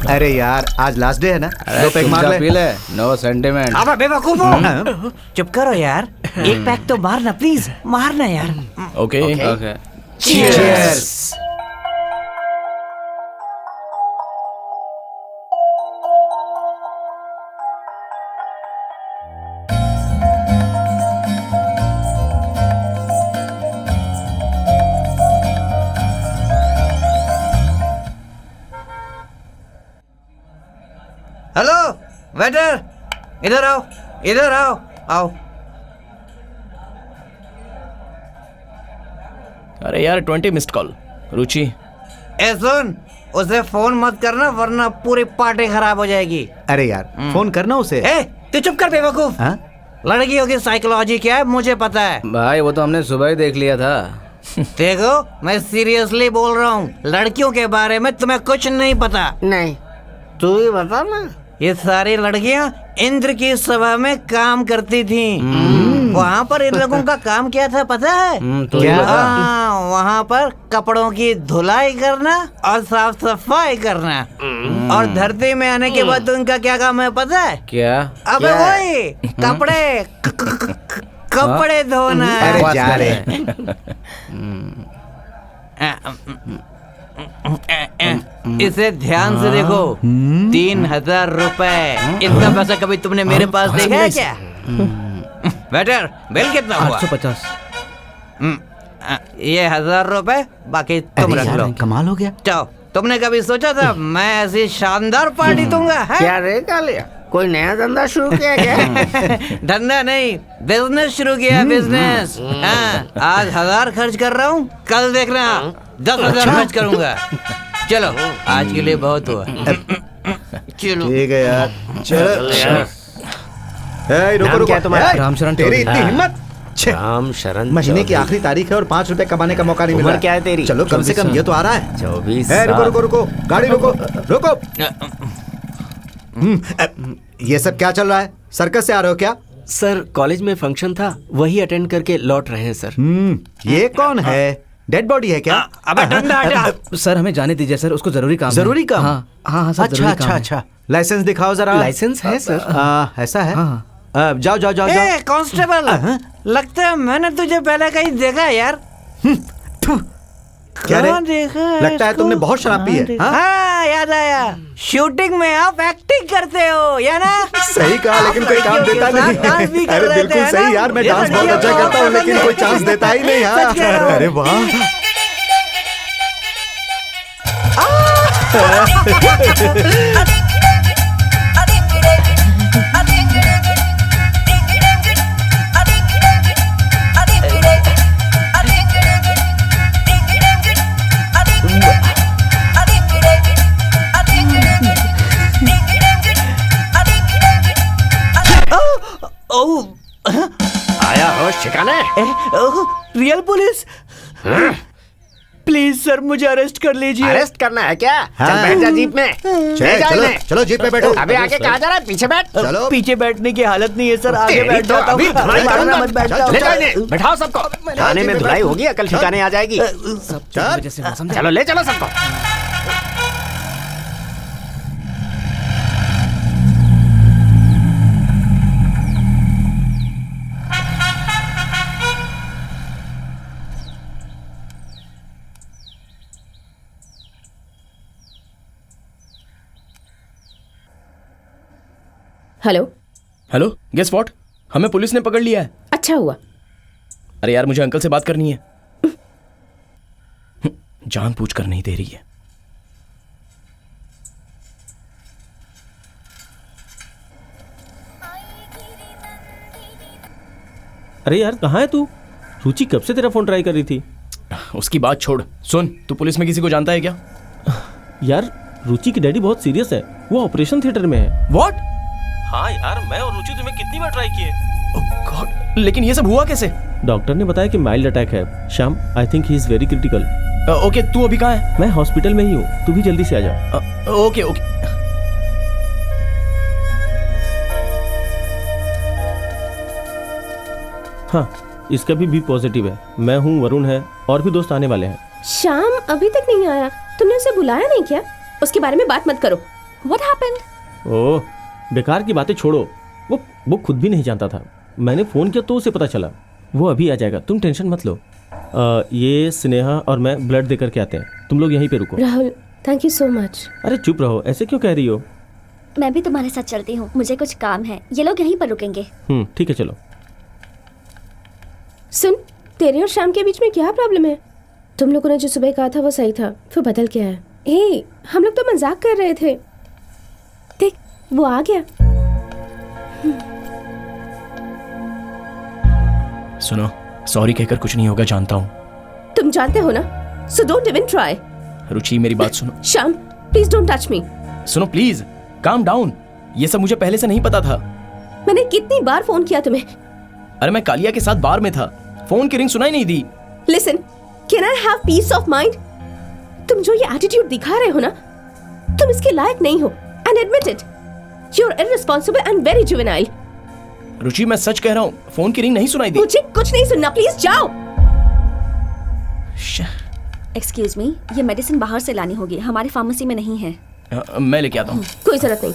अरे यार आज लास्ट डे है ना, 2 पैक मार ले। पी ले, नो सेंटिमेंट। अब बेवकूफ हो। चुप करो यार, 1 पैक तो मारना प्लीज, मारना यार। Okay okay. Cheers! Hello waiter, इधर आओ, इधर आओ, आओ। अरे यार 20 मिस्ड कॉल। रुचि, ए सुन, उसे फोन मत करना वरना पूरी पार्टी खराब हो जाएगी। अरे यार फोन करना उसे। ए तू चुप कर बेवकूफ। हाँ? लड़कियों की साइकोलॉजी क्या है मुझे पता है। भाई वो तो हमने सुबह ही देख लिया था। देखो मैं सीरियसली बोल रहा हूँ, लड़कियों के बारे में तुम्हें कुछ नहीं पता। नहीं, तू ही बता ना। ये सारी लड़कियाँ इंद्र की सभा में काम करती थी। वहाँ पर इन लोगों का काम क्या था पता है? क्या? वहाँ पर कपड़ों की धुलाई करना और साफ सफाई करना। और धरती में आने के बाद तो इनका क्या काम है पता है? क्या? अबे वही कपड़े धोना। अरे जा रहे। इसे ध्यान से देखो, 3,000 रुपए। इतना पैसा कभी तुमने मेरे पास देखा है क्या? बेटर बिल कितना हुआ? 850। ये 1,000 रुपए, बाकी तुम रख लो। कमाल हो गया। जाओ, तुमने कभी सोचा था मैं ऐसी शानदार पार्टी दूंगा? क्या रे कालिया, कोई नया धंधा शुरू किया क्या? धंधा नहीं, बिजनेस शुरू किया, बिजनेस। हाँ, आज 1,000 खर्च कर रहा हूँ, कल देखना 10,000 खर्च करूंगा। चलो, आज के लिए बहुत हुआ। चलो ठीक है यार, चलो। रुको रुको, रामशरण तेरी इतनी हिम्मत? रामशरण महीने की आखिरी तारीख है और 5 रुपए कमाने का मौका नहीं मिल रहा। उम्र क्या है तेरी? चलो कम से कम ये तो आ रहा है। 24 रुको रुको रुको, गाड़ी रोको रोको। ये सब क्या चल रहा है? सर्कस से आ रहे हो क्या? सर, कॉलेज में फंक्शन था, वही अटेंड करके लौट रहे हैं सर। ये कौन है? डेड बॉडी है क्या? अबे डंडा हटा। सर हमें जाने दीजिए सर, उसको जरूरी काम है। जरूरी काम? हाँ हाँ सर, अच्छा जरूरी अच्छा काम है। अच्छा, लाइसेंस दिखाओ जरा। लाइसेंस है सर। ऐसा है? हाँ। जाओ जाओ जाओ जाओ। कांस्टेबल, लगता है मैंने तुझे पहले कहीं देखा है यार। क्या रे? कहाँ देखा है लगता है इसको? तुमने बहुत शराब पी है। हाँ? हाँ, याद आया। शूटिंग में आप एक्टिंग करते हो या ना? सही कहा, लेकिन कोई काम देता डांस भी नहीं। कर अरे रहे थे, बिल्कुल है सही ना? यार, मैं ये डांस तो बहुत नहीं अच्छा है, करता हूँ, बहुत लेकिन कोई पसंद चांस है। देता ही नहीं। हाँ, सच कह रहा हूँ। अरे वाह। आया हो शिकाने? रियल पुलिस, प्लीज सर मुझे अरेस्ट कर लीजिए। अरेस्ट करना है क्या? हाँ। चल बैठ जा जीप में। ले जा चलो इन्हें। चलो जीप पे बैठो। अबे आगे कहाँ जा रहा है? पीछे बैठ। चलो। पीछे बैठने की हालत नहीं है सर, आगे तेरी बैठ तो जाता अभी हूँ। धुलाई मारना करूंगा। मत बैठ चल, जाओ। ले जा इन्हें, बैठाओ सबको। थाने में धुलाई होगी, अकल ठिकाने आ जाएगी। चल। चलो ले चलो सबको। हेलो। Hello, guess what? हमें पुलिस ने पकड़ लिया है। अच्छा हुआ। अरे यार, मुझे अंकल से बात करनी है। जान पूछ कर नहीं दे रही है। अरे यार कहाँ है तू? रुचि कब से तेरा फोन ट्राई कर रही थी। उसकी बात छोड़, सुन, तू पुलिस में किसी को जानता है क्या? यार रुचि की डैडी बहुत सीरियस है, वो ऑपरेशन थिएटर में है। व्हाट? हाँ यार, मैं और रुचि तुम्हें कितनी बार ट्राई किए। ओह गॉड, लेकिन ये सब हुआ कैसे? डॉक्टर ने बताया कि माइल्ड अटैक है। Shyam, I think he is very critical. Okay, तू अभी कहाँ है? मैं हॉस्पिटल में ही हूँ, तू भी जल्दी से आ जा। Okay okay. हाँ, इसका भी पॉजिटिव है। मैं हूँ, वरुण है, और भी दोस्त आने वाले हैं। श्याम अभी तक नहीं आया, तुमने उसे बुलाया नहीं क्या? उसके बारे में बात मत करो। What happened? ओह, बेकार की बातें छोड़ो। वो खुद भी नहीं जानता था। मैंने फोन किया तो उसे पता चला। वो अभी आ जाएगा, तुम टेंशन मत लो। ये स्नेहा और मैं ब्लड देकर के आते हैं, तुम लोग यहीं पे रुको। Rahul, thank you so much. अरे चुप रहो, ऐसे क्यों कह रही हो? मैं भी तुम्हारे साथ चलती हूँ, मुझे कुछ काम है। ये लोग यहीं पर रुकेंगे। ठीक है, चलो। सुन, तेरे और श्याम के बीच में क्या प्रॉब्लम है? तुम लोगों ने जो सुबह कहा था वो सही था, फिर बदल गया है। हे, हम लोग तो मजाक कर रहे थे। देख, वो आ गया। सुनो, सॉरी कहकर कुछ नहीं होगा, जानता हूँ। तुम जानते हो ना, सो डोंट इवन ट्राई। रुचि, मेरी बात सुनो। Shyam, please don't touch me. सुनो प्लीज, काम डाउन। ये सब मुझे पहले से नहीं पता था। मैंने कितनी बार फोन किया तुम्हें? अरे मैं कालिया के साथ बार में था, फोन की रिंग सुनाई नहीं दी। Listen, can I have peace of mind? तुम जो ये एटीट्यूड दिखा रहे हो ना, तुम इसके लायक नहीं हो, and admit it. You are irresponsible and very juvenile. Ruchi मैं सच कह रहा हूँ, फोन की रिंग नहीं सुनाई दी। मुझे कुछ नहीं सुनना, प्लीज जाओ। एक्सक्यूज मी, ये मेडिसिन बाहर से लानी होगी, हमारी फार्मेसी में नहीं है। मैं लेके आता हूँ। कोई जरूरत नहीं।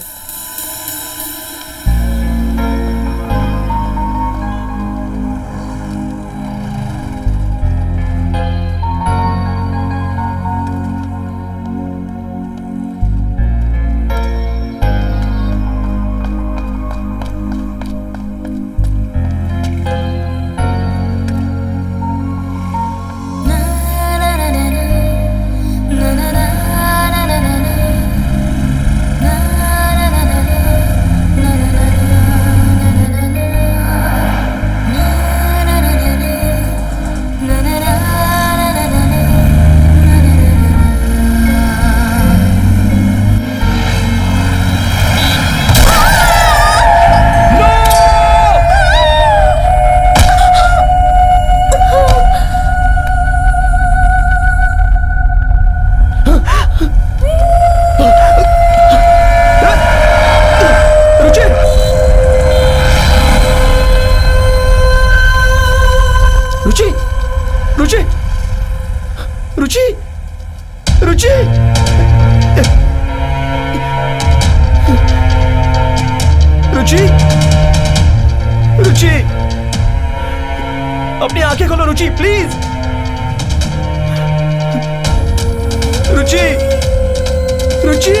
अपनी आंखें खोलो रुचि, प्लीज। रुचि, रुचि।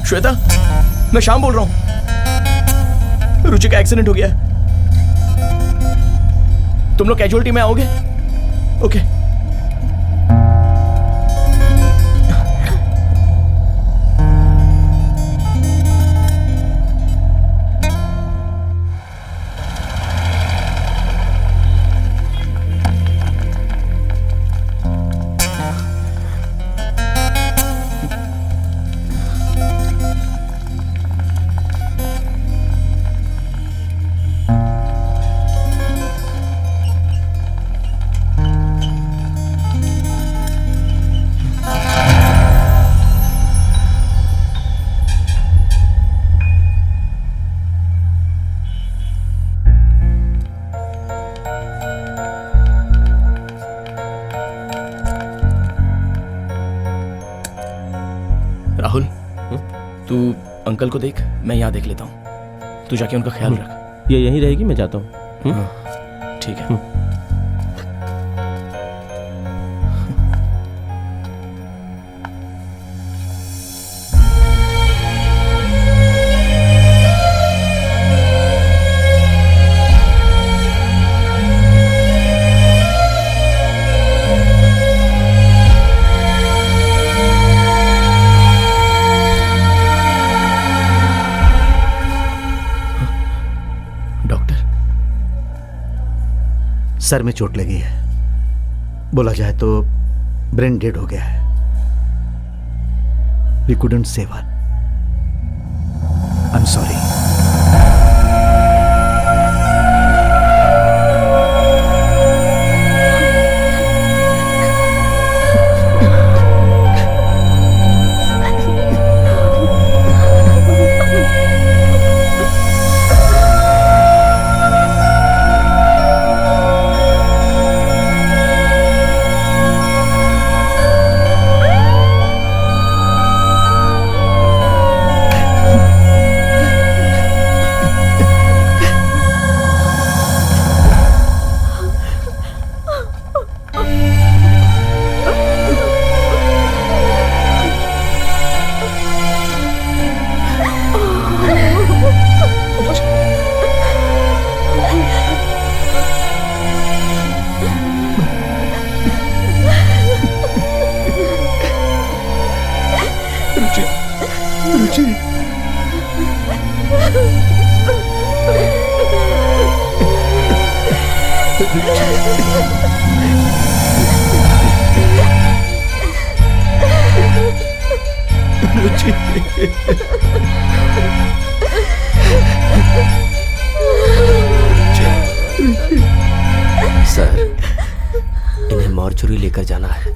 श्वेता, मैं श्याम बोल रहा हूं। रुचि का एक्सीडेंट हो गया है, तुम लोग कैजुअलिटी में आओगे? ओके। राहुल, तू अंकल को देख, मैं यहाँ देख लेता हूँ। तू जाके उनका ख्याल रख। ये यहीं रहेगी, मैं जाता हूँ। ठीक है। सर में चोट लगी है, बोला जाए तो ब्रेन डेड हो गया है। We couldn't save her. I am sorry. Sir, इन्हें मॉर्चरी लेकर जाना है।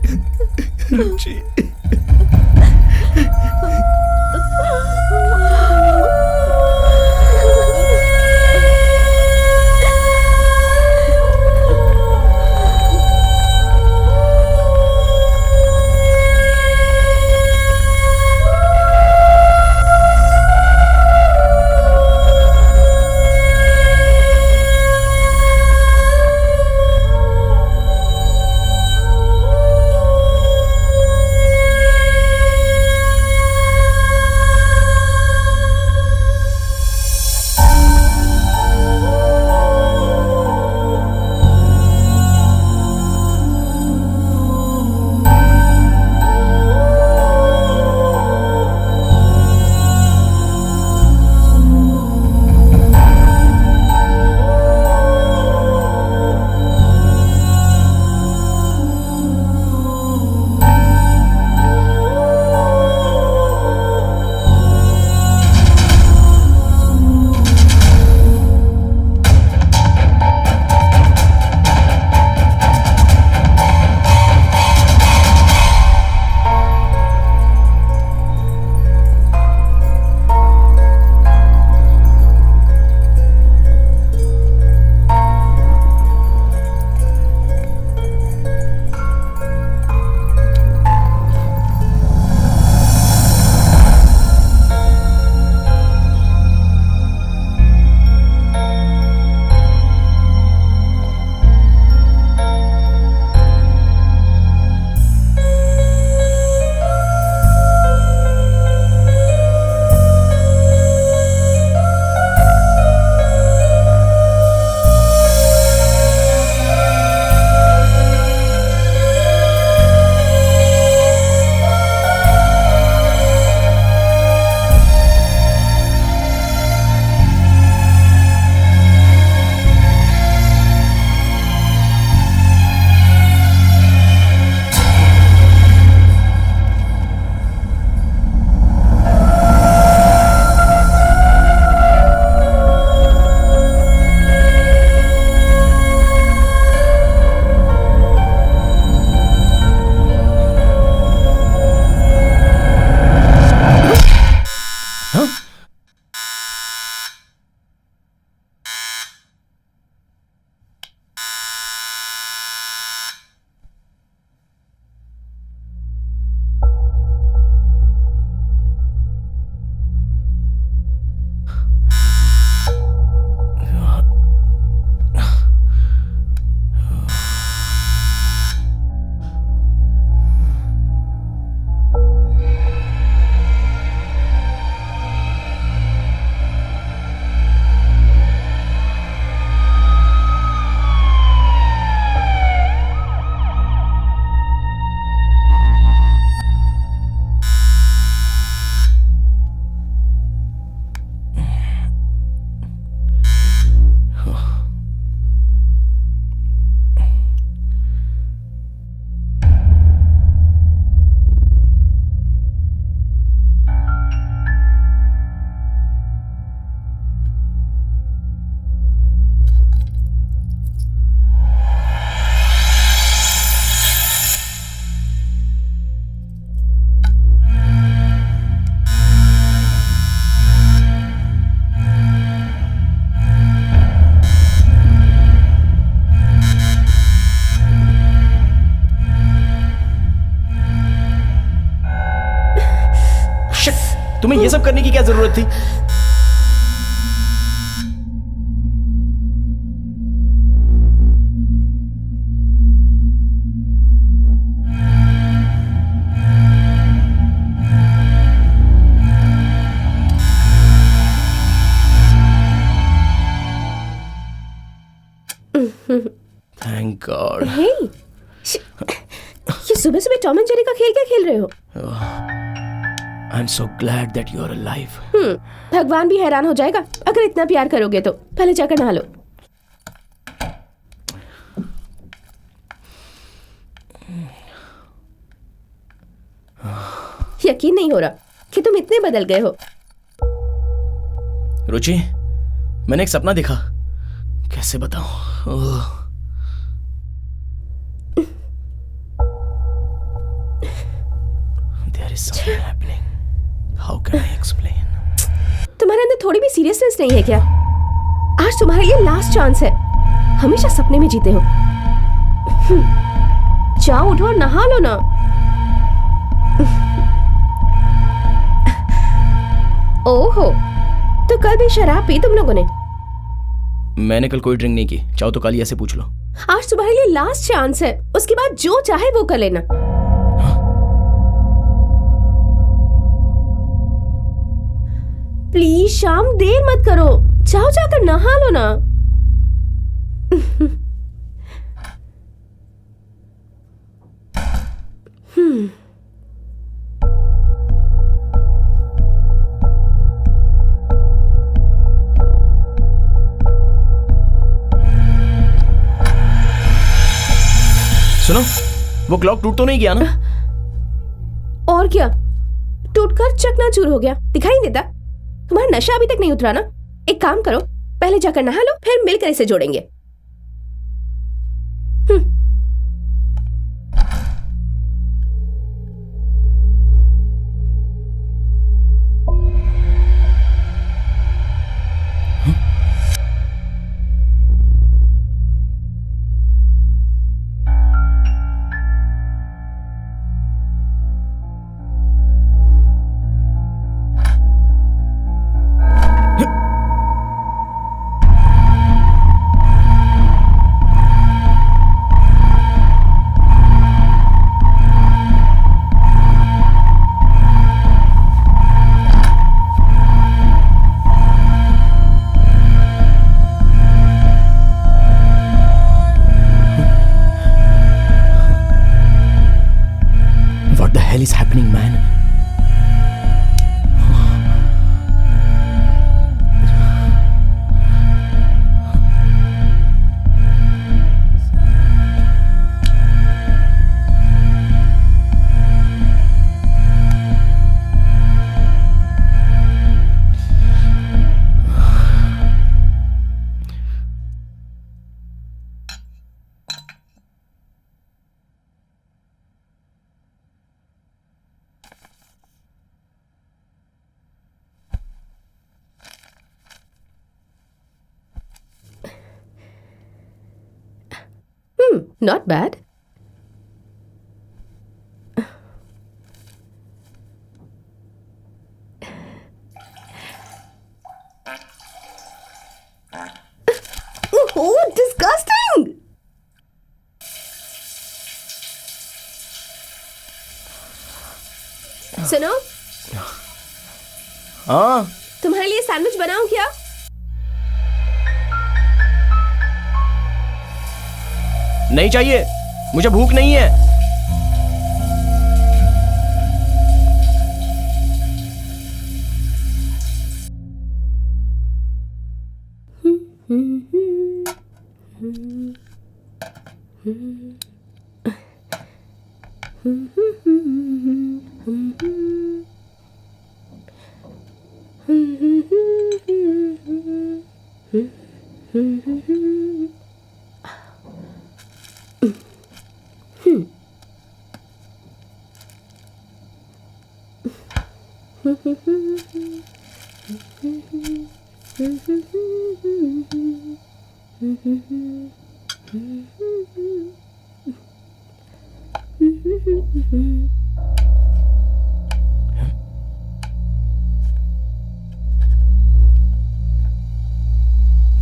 तुम्हें ये सब करने की क्या जरूरत थी? Thank God. हे, ये सुबह सुबह टॉम एंड जेरी का खेल क्या खेल रहे हो? I'm so glad that you are alive. भगवान भी हैरान हो जाएगा अगर इतना प्यार करोगे तो। पहले जाकर नहा लो। यकीन नहीं हो रहा कि तुम इतने बदल गए हो। रुचि, मैंने एक सपना देखा, कैसे बताऊं? There is something happening. How can I explain? तुम्हारे अंदर थोड़ी भी सीरियसनेस नहीं है क्या? आज तुम्हारे लिए लास्ट चांस है। हमेशा सपने में जीते हो। जाओ उठो और नहा लो ना। ओहो, तो कल भी शराब पी तुम लोगों ने? मैंने कल कोई ड्रिंक नहीं की, चाहो तो कालिया से पूछ लो। आज तुम्हारे लिए लास्ट चांस है, उसके बाद जो चाहे वो कर लेना। प्लीज शाम, देर मत करो, जाओ जाकर नहा लो ना। सुनो, वो क्लॉक टूट तो नहीं गया ना? और क्या, टूटकर चकनाचूर हो गया, दिखाई नहीं देता? तुम्हारा नशा अभी तक नहीं उतरा ना? एक काम करो, पहले जाकर नहा लो, फिर मिलकर इसे जोड़ेंगे। Is happening, man? Not bad. Oh, disgusting! सुनो, हाँ, तुम्हारे लिए सैंडविच बनाऊं क्या? नहीं चाहिए, मुझे भूख नहीं है।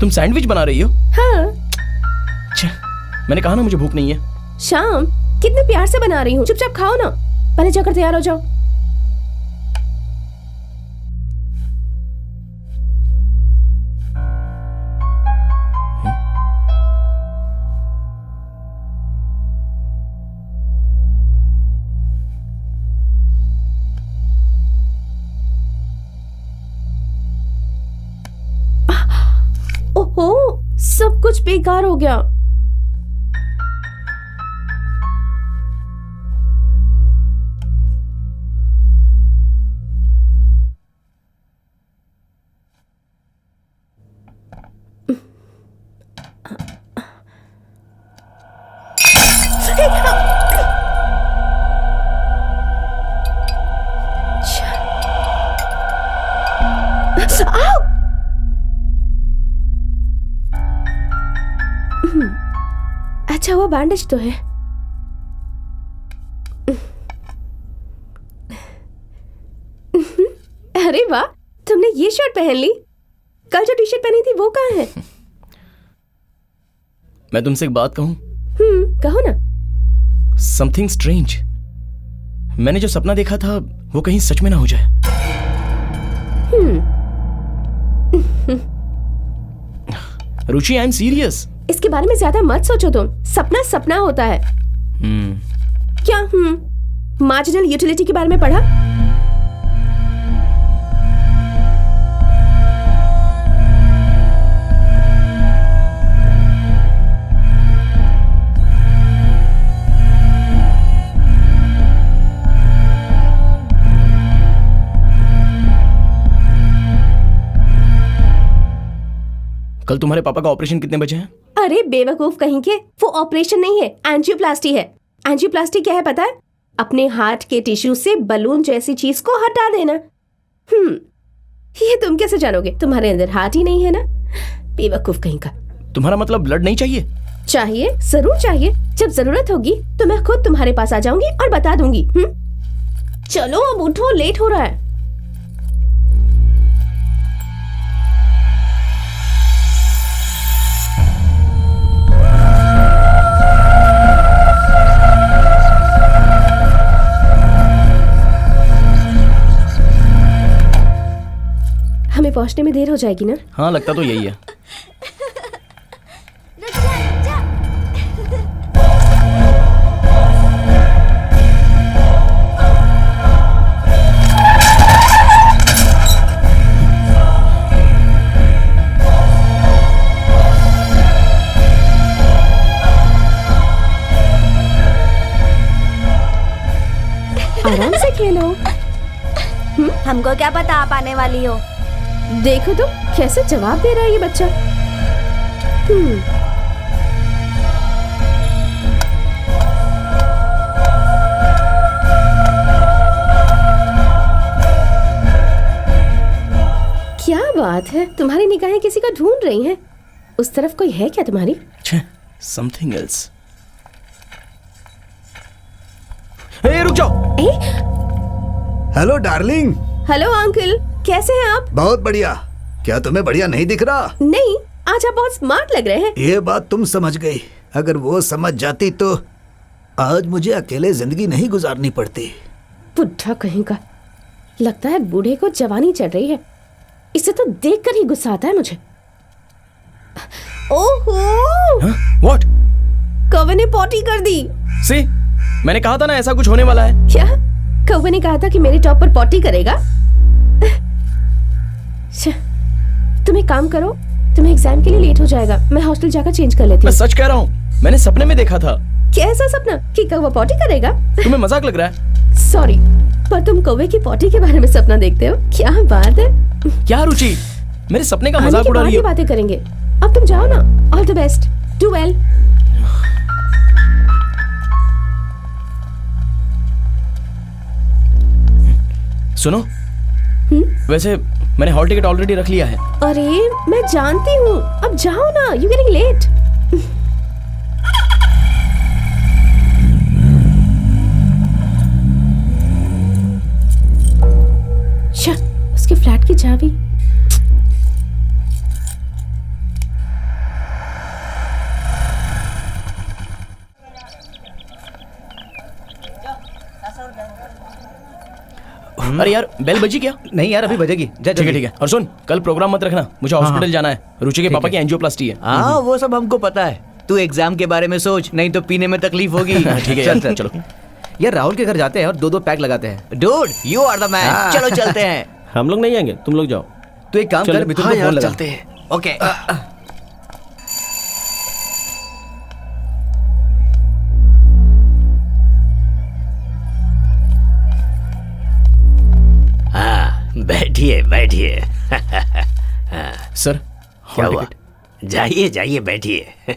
तुम सैंडविच बना रही हो? हाँ। अच्छा, मैंने कहा ना मुझे भूख नहीं है। शाम, कितने प्यार से बना रही हूँ, चुपचाप खाओ ना। पहले जाकर तैयार हो जाओ। ओहो, सब कुछ बेकार हो गया। अच्छा हुआ बैंडेज तो है। अरे वाह, तुमने ये शर्ट पहन ली। कल जो टी शर्ट पहनी थी वो कहाँ है? मैं तुमसे एक बात कहूं? कहो ना। Something strange. मैंने जो सपना देखा था वो कहीं सच में ना हो जाए। रुचि, आई एम सीरियस। इसके बारे में ज्यादा मत सोचो तुम। सपना सपना होता है। क्या मार्जिनल यूटिलिटी के बारे में पढ़ा? कल तुम्हारे पापा का ऑपरेशन कितने बजे है? अरे बेवकूफ कहीं के, वो ऑपरेशन नहीं है, एंजियोप्लास्टी है। एंजियोप्लास्टी क्या है पता है? अपने हार्ट के टिश्यू से बलून जैसी चीज को हटा देना। ये तुम कैसे जानोगे? तुम्हारे अंदर हार्ट ही नहीं है ना, बेवकूफ कहीं का। तुम्हारा मतलब ब्लड नहीं चाहिए? चाहिए, जरूर चाहिए। जब जरूरत होगी तो मैं खुद तुम्हारे पास आ जाऊंगी और बता दूंगी। चलो अब उठो, लेट हो रहा है। हमें पहुंचने में देर हो जाएगी ना? हाँ, लगता तो यही है। आराम से खेलो। हमको क्या पता आप आने वाली हो। देखो तो कैसे जवाब दे रहा है ये बच्चा। क्या बात है, तुम्हारी निगाहें किसी को ढूंढ रही हैं। उस तरफ कोई है क्या तुम्हारी? Something else. हे, रुक जाओ। Hello darling. हेलो अंकल, कैसे हैं आप? बहुत बढ़िया। क्या तुम्हें बढ़िया नहीं दिख रहा? नहीं, आज आप बहुत स्मार्ट लग रहे हैं। ये बात तुम समझ गई। अगर वो समझ जाती तो आज मुझे अकेले जिंदगी नहीं गुजारनी पड़ती। बुढ़ा कहीं का। लगता है बूढ़े को जवानी चढ़ रही है। इसे तो देखकर ही गुस्सा आता है मुझे। ओहो! व्हाट? कौवे ने पॉटी कर दी। सी, मैंने कहा था ना ऐसा कुछ होने वाला है। क्या? कौवे ने कहा था कि मेरे टॉप पर पॉटी करेगा? तुम एक काम करो, तुम्हें एग्जाम के लिए लेट हो जाएगा। मैं हॉस्टल जाकर चेंज कर लेती हूँ। मैं सच कह रहा हूँ, मैंने सपने में देखा था। कैसा सपना? कि कौवा पॉटी करेगा? तुम्हें मजाक लग रहा है? सॉरी, पर तुम कौवे की पॉटी के बारे में सपना देखते हो? क्या बात है। क्या रुचि, मेरे सपने का मजाक उड़ा रही हो? बातें करेंगे। अब तुम जाओ ना। All the best, do well. सुनो, वैसे मैंने हॉल टिकट ऑलरेडी रख लिया है। अरे मैं जानती हूँ, अब जाओ ना, यू गेटिंग लेट। उसके फ्लैट की चाबी। अरे यार, बेल बजी क्या? नहीं यार, अभी बजेगी। ठीक है ठीक है। और सुन, कल प्रोग्राम मत रखना, मुझे हॉस्पिटल जाना है। रुचि के पापा की एंजियोप्लास्टी है। हाँ, वो सब हमको पता है। तू एग्जाम के बारे में सोच, नहीं तो पीने में तकलीफ होगी। ठीक है चल चलो यार, राहुल के घर जाते हैं और 2-2 पैक लगाते हैं। Dude, you are the man. चलो चलते हैं। हम लोग नहीं आएंगे, तुम लोग जाओ। तो एक काम कर, मिथुन को फोन लगा। चलते हैं। ओके। बैठिए बैठिए। सर, क्या हुआ? जाइए जाइए, बैठिए।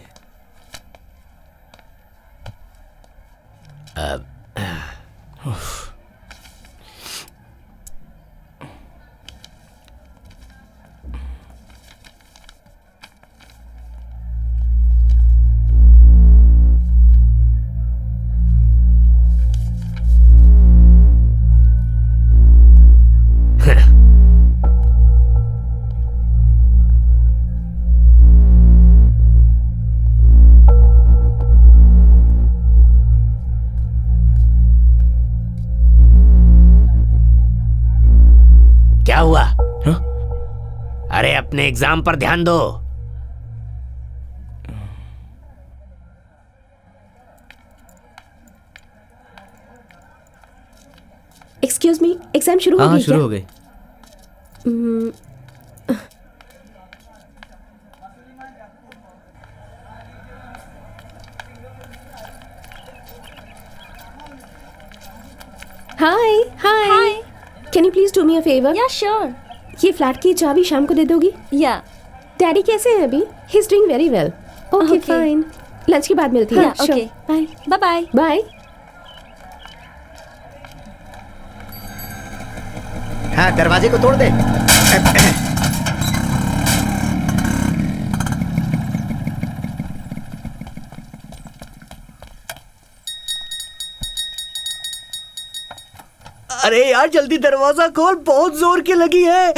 हुआ? हाँ? अरे अपने एग्जाम पर ध्यान दो। एक्सक्यूज मी, एग्जाम शुरू हो हाँ गई शुरू क्या? हो गई। Hi hi, can you please do me a favour? Yeah sure. ये फ्लैट की चाबी शाम को दे दोगी? या डैडी कैसे हैं अभी? He is doing very well. Okay Okay. Fine, lunch के बाद मिलती है। हाँ, okay. Bye bye bye. Bye. हाँ दरवाजे को तोड़ दे। अरे यार जल्दी दरवाजा खोल, बहुत जोर की लगी है।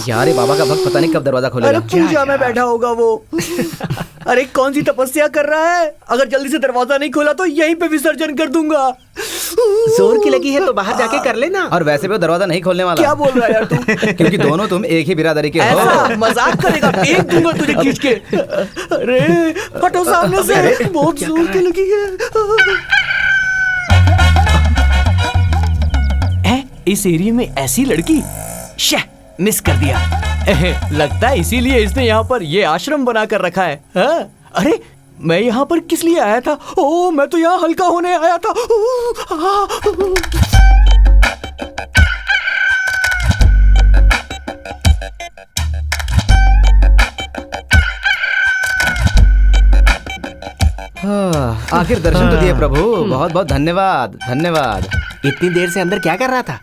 यार ये बाबा का भक्त पता नहीं कब दरवाजा अरे खोलेगा। पूजा में बैठा होगा वो। अरे कौन सी तपस्या कर रहा है? अगर जल्दी से दरवाजा नहीं खोला तो यहीं पे विसर्जन कर दूंगा। जोर की लगी है तो बाहर जाके कर लेना। और वैसे भी वो दरवाजा नहीं खोलने वाला। क्या बोल रहा है यार तू? क्योंकि दोनों तुम एक ही बिरादरी के ऐसा हो। मजाक करेगा? फेंक दूंगा तुझे खींच के। अरे हटो सामने से, बहुत जोर की लगी है। इस एरिया में ऐसी लड़की, शे, मिस कर दिया। लगता है इसीलिए इसने यहाँ पर ये आश्रम बना कर रखा है। हाँ? अरे मैं यहाँ पर किस लिए आया था? ओ मैं तो यहाँ हल्का होने आया था। आखिर दर्शन तो दिए प्रभु, बहुत बहुत धन्यवाद धन्यवाद। इतनी देर से अंदर क्या कर रहा था?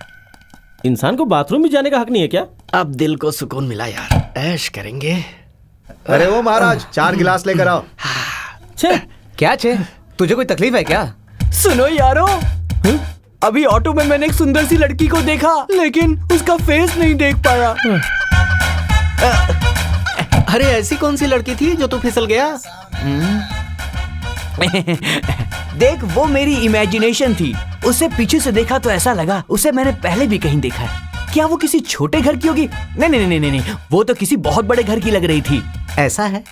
इंसान को बाथरूम भी जाने का हक नहीं है क्या? अब दिल को सुकून मिला यार, ऐश करेंगे। अरे वो महाराज 4 गिलास लेकर आओ। छे, क्या छे? तुझे कोई तकलीफ है क्या? सुनो यारो, अभी ऑटो में मैंने एक सुंदर सी लड़की को देखा, लेकिन उसका फेस नहीं देख पाया। अरे ऐसी कौन सी लड़की थी जो तू फिसल गया? देख वो मेरी इमेजिनेशन थी। उसे पीछे से देखा तो ऐसा लगा उसे मैंने पहले भी कहीं देखा है। क्या वो किसी छोटे घर की होगी? नहीं नहीं नहीं नहीं नहीं, वो तो किसी बहुत बड़े घर की लग रही थी। ऐसा है?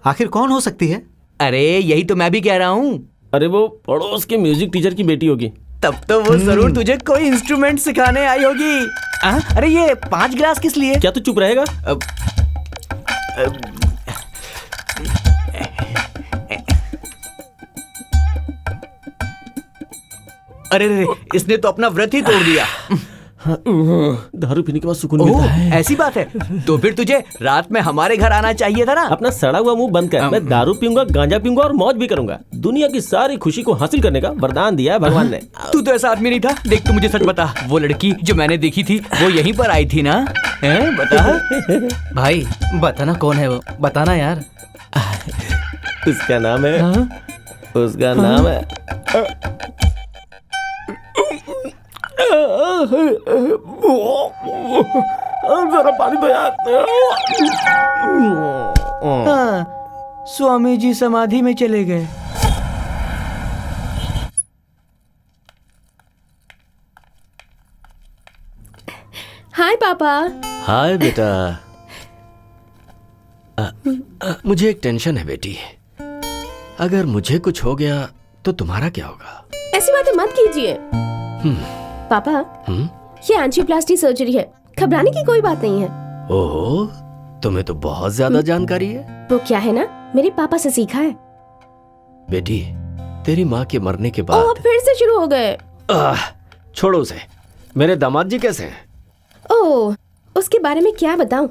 आखिर कौन हो सकती है? अरे यही तो मैं भी कह रहा हूँ। अरे वो पड़ोस के म्यूजिक टीचर की बेटी होगी। तब तो वो जरूर तुझे कोई इंस्ट्रूमेंट सिखाने आई होगी। अरे ये 5 गिलास किस लिए? क्या तू चुप रहेगा? अरे रे, इसने तो अपना व्रत ही तोड़ दिया। दारू पीने के बाद सुकून मिलता है। ऐसी बात है तो फिर तुझे रात में हमारे घर आना चाहिए था ना। अपना सड़ा हुआ मुंह बंद कर। मैं दारू पीऊंगा, गांजा पीऊंगा और मौज भी करूंगा। दुनिया की सारी खुशी को हासिल करने का वरदान दिया है भगवान ने। तू तो ऐसा आदमी नहीं था। देख तू मुझे सच बता, वो लड़की जो मैंने देखी थी वो यहीं पर आई थी ना? हैं बता। भाई बताना कौन है वो, बताना यार। उसका नाम है, उसका नाम है जरा पानी दो यार। स्वामी जी समाधि में चले गए। हाय पापा। हाय बेटा। मुझे एक टेंशन है बेटी। अगर मुझे कुछ हो गया तो तुम्हारा क्या होगा? ऐसी बातें मत कीजिए पापा। ये एंजियोप्लास्टी सर्जरी है, घबराने की कोई बात नहीं है। ओहो, तुम्हें तो बहुत ज्यादा जानकारी है। वो क्या है ना, मेरे पापा से सीखा है। बेटी, तेरी माँ के मरने के ओह, बाद फिर से शुरू हो गए। छोड़ो उसे। मेरे दामाद जी कैसे हैं? ओह, उसके बारे में क्या बताऊं?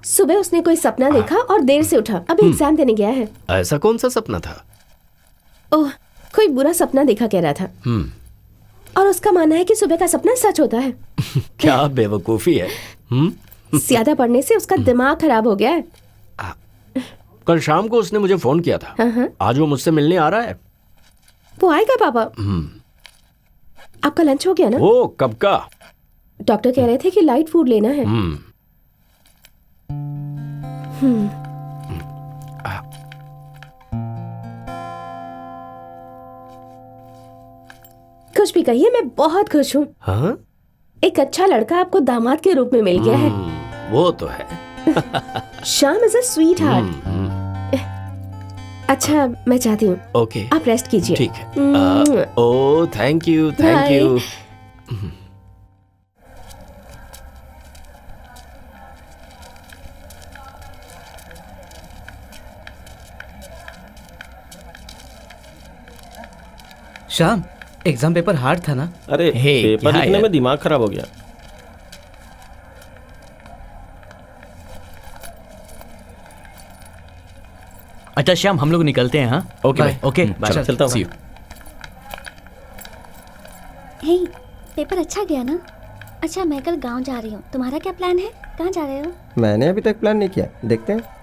सुबह उसने कोई सपना देखा और देर से उठा। अभी एग्जाम देने गया है। ऐसा कौन सा सपना था? ओह, कोई बुरा सपना देखा कह रहा था। और उसका मानना है कि सुबह का सपना सच होता है। क्या बेवकूफी है। ज्यादा पढ़ने से उसका दिमाग खराब हो गया है। कल शाम को उसने मुझे फोन किया था। आज वो मुझसे मिलने आ रहा है। वो आएगा पापा। आपका लंच हो गया ना? वो कब का? डॉक्टर कह रहे थे कि लाइट फूड लेना है। कुछ भी कहिए, मैं बहुत खुश हूँ। हाँ? एक अच्छा लड़का आपको दामाद के रूप में मिल गया है। वो तो है। Shyam is a sweet heart. अच्छा मैं चाहती हूँ ओके आप रेस्ट कीजिए। ठीक है। Oh thank you thank you. Shyam exam paper hard था ना? अरे हे, पेपर क्या लिखने यार? में दिमाग खराब हो गया। अच्छा श्याम हम लोग निकलते हैं। हाँ ओके बाय। भाई। ओके चलो चलता हूँ। see you। हे, पेपर अच्छा गया ना? अच्छा मैं कल गांव जा रही हूँ, तुम्हारा क्या प्लान है? कहाँ जा रहे हो? मैंने अभी तक प्लान नहीं किया, देखते हैं।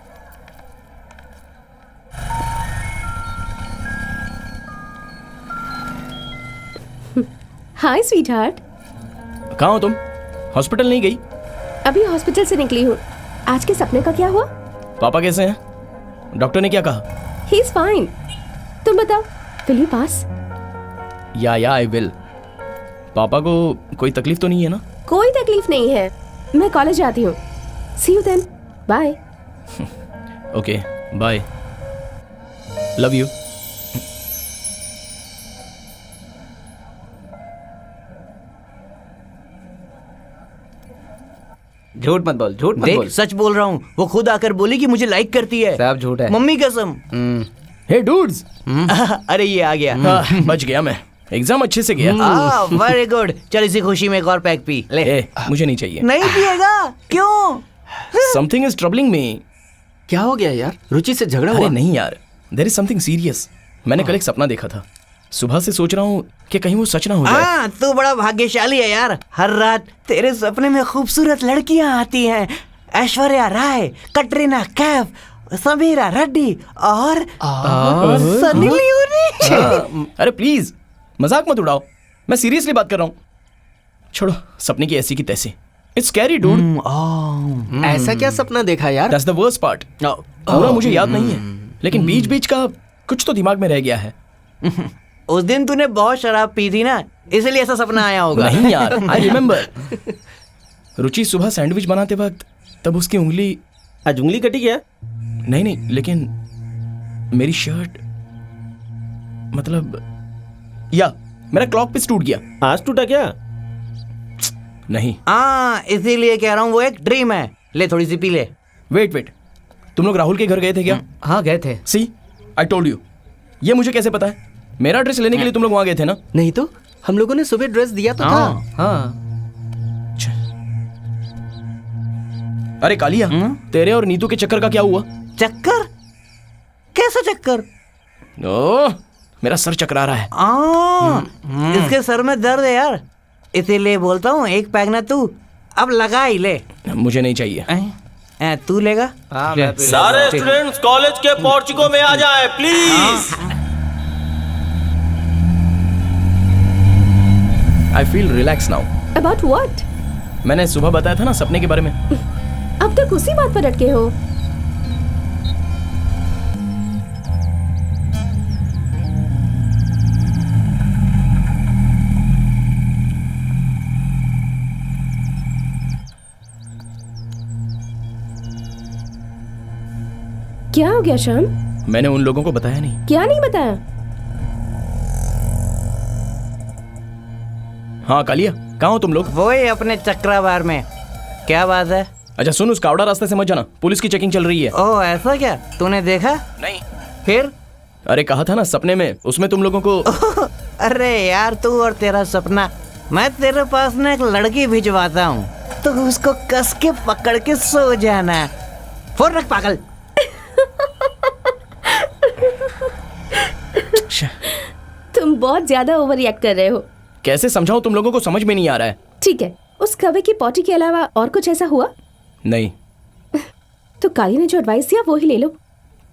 हाय स्वीट हार्ट। कहाँ हो तुम? हॉस्पिटल नहीं गई? अभी हॉस्पिटल से निकली हूँ। आज के सपने का क्या हुआ? पापा कैसे हैं? डॉक्टर ने क्या कहा? He is fine. तुम बताओ, विल यू पास? या आई विल। पापा को कोई तकलीफ तो नहीं है ना? कोई तकलीफ नहीं है। मैं कॉलेज जाती हूँ। See you then. Bye. Okay bye. Love you. झूठ मत बोल, झूठ मत बोल। देख सच बोल रहा हूँ, वो खुद आकर बोली कि मुझे लाइक करती है। सब झूठ है। मम्मी कसम। हे डूड्स। अरे ये आ गया। बच गया मैं। एग्जाम अच्छे से गया। Very good. चल इसी खुशी में एक और पैक पी ले। ए, मुझे नहीं चाहिए। नहीं पिएगा? क्यों? समथिंग इज ट्रबलिंग मी। क्या हो गया यार? रुचि से झगड़ा अरे हुआ? नहीं यार, देयर इज समथिंग सीरियस। मैंने कल एक सपना देखा था। सुबह से सोच रहा हूँ कि कहीं वो सच ना हो जाए। हाँ तू बड़ा भाग्यशाली है यार। हर रात तेरे सपने में खूबसूरत लड़कियां आती हैं। ऐश्वर्या राय, कटरीना कैफ, समीरा रेड्डी और सनी लियोनी। अरे प्लीज मजाक मत उड़ाओ, मैं सीरियसली बात कर रहा हूँ। छोड़ो सपने की ऐसी की तैसी। It's scary dude. ऐसा क्या सपना देखा यार? That's the worst part. पूरा मुझे याद नहीं है, लेकिन बीच बीच का कुछ तो दिमाग में रह गया है। उस दिन तूने बहुत शराब पी थी ना, इसलिए ऐसा सपना आया होगा। नहीं यार, आई रिमेम्बर। रुचि सुबह सैंडविच बनाते वक्त तब उसकी उंगली। आज उंगली कटी क्या? नहीं लेकिन मेरी शर्ट, मतलब या मेरा क्लॉक पीस टूट गया। आज टूटा क्या? नहीं। हाँ इसीलिए कह रहा हूँ वो एक ड्रीम है। ले थोड़ी सी पी ले। वेट, तुम लोग राहुल के घर गए थे क्या? हाँ गए थे। सी आई टोल्ड यू। ये मुझे कैसे पता है? मेरा ड्रेस लेने के लिए तुम लोग वहां गए थे ना? नहीं तो हम लोगों ने सुबह ड्रेस दिया तो था। हाँ अरे कालिया, तेरे और नीतू के चक्कर का क्या हुआ? चक्कर? कैसा चक्कर? ओह, मेरा सर चकरा रहा है। इसके सर में दर्द है यार, इसीलिए बोलता हूँ एक पैक ना तू अब लगा ही ले। मुझे नहीं चाहिए। तू लेगा? सारे स्टूडेंट्स कॉलेज के पोर्चिको में आ जाएं, please. I feel relax now. About what? मैंने सुबह बताया था ना सपने के बारे में। अब तक उसी बात पर अटके हो। क्या हो गया श्याम? मैंने उन लोगों को बताया नहीं। क्या नहीं बताया? हाँ कालिया, कहाँ हो तुम लोग? वही अपने चक्रावार में। क्या बात है? अच्छा सुन, उस कावड़ा रास्ते से मत जाना, पुलिस की चेकिंग चल रही है। ओह ऐसा क्या? तूने देखा? नहीं। फिर? अरे कहा था ना सपने में, उसमें तुम लोगों को। अरे यार तू और तेरा सपना। मैं तेरे पास ना एक लड़की भिजवाता हूँ, तो उसको कस के पकड़ के सो जाना। फोन रख पागल। तुम बहुत ज्यादा ओवर रिएक्ट कर रहे हो। कैसे समझाऊं, तुम लोगों को समझ में नहीं आ रहा है। ठीक है, उस कौवे की पॉटी के अलावा और कुछ ऐसा हुआ? नहीं। तो कालिया ने जो एडवाइस दिया वो ही ले लो।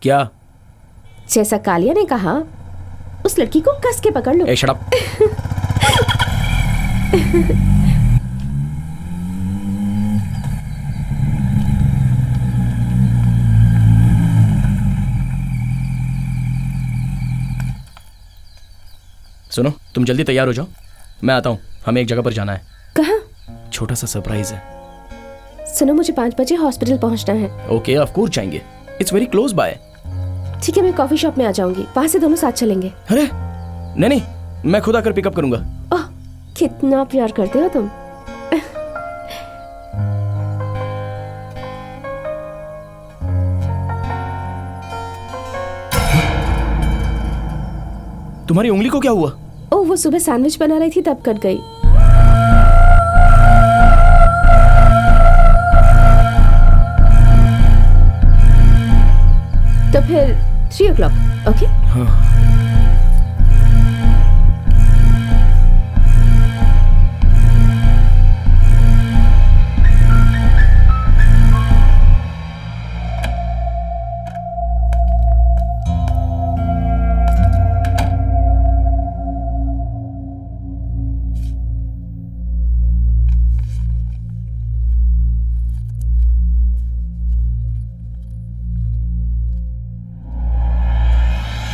क्या? जैसा कालिया ने कहा, उस लड़की को कस के पकड़ लो। ए शट अप। सुनो, तुम जल्दी तैयार हो जाओ, मैं आता हूँ। हमें एक जगह पर जाना है। कहाँ? छोटा सा सरप्राइज है। सुनो, मुझे 5 बजे हॉस्पिटल पहुंचना है। ओके, ऑफ कोर्स जाएंगे। It's very close by. ठीक है, मैं कॉफी शॉप में आ जाऊंगी, वहां से दोनों साथ चलेंगे। अरे नहीं, मैं खुद आकर पिकअप करूंगा। ओह, कितना प्यार करते हो तुम। तुम्हारी उंगली को क्या हुआ? ओह, वो सुबह सैंडविच बना रही थी तब कट गई। तो फिर 3 o'clock, ओके? हाँ।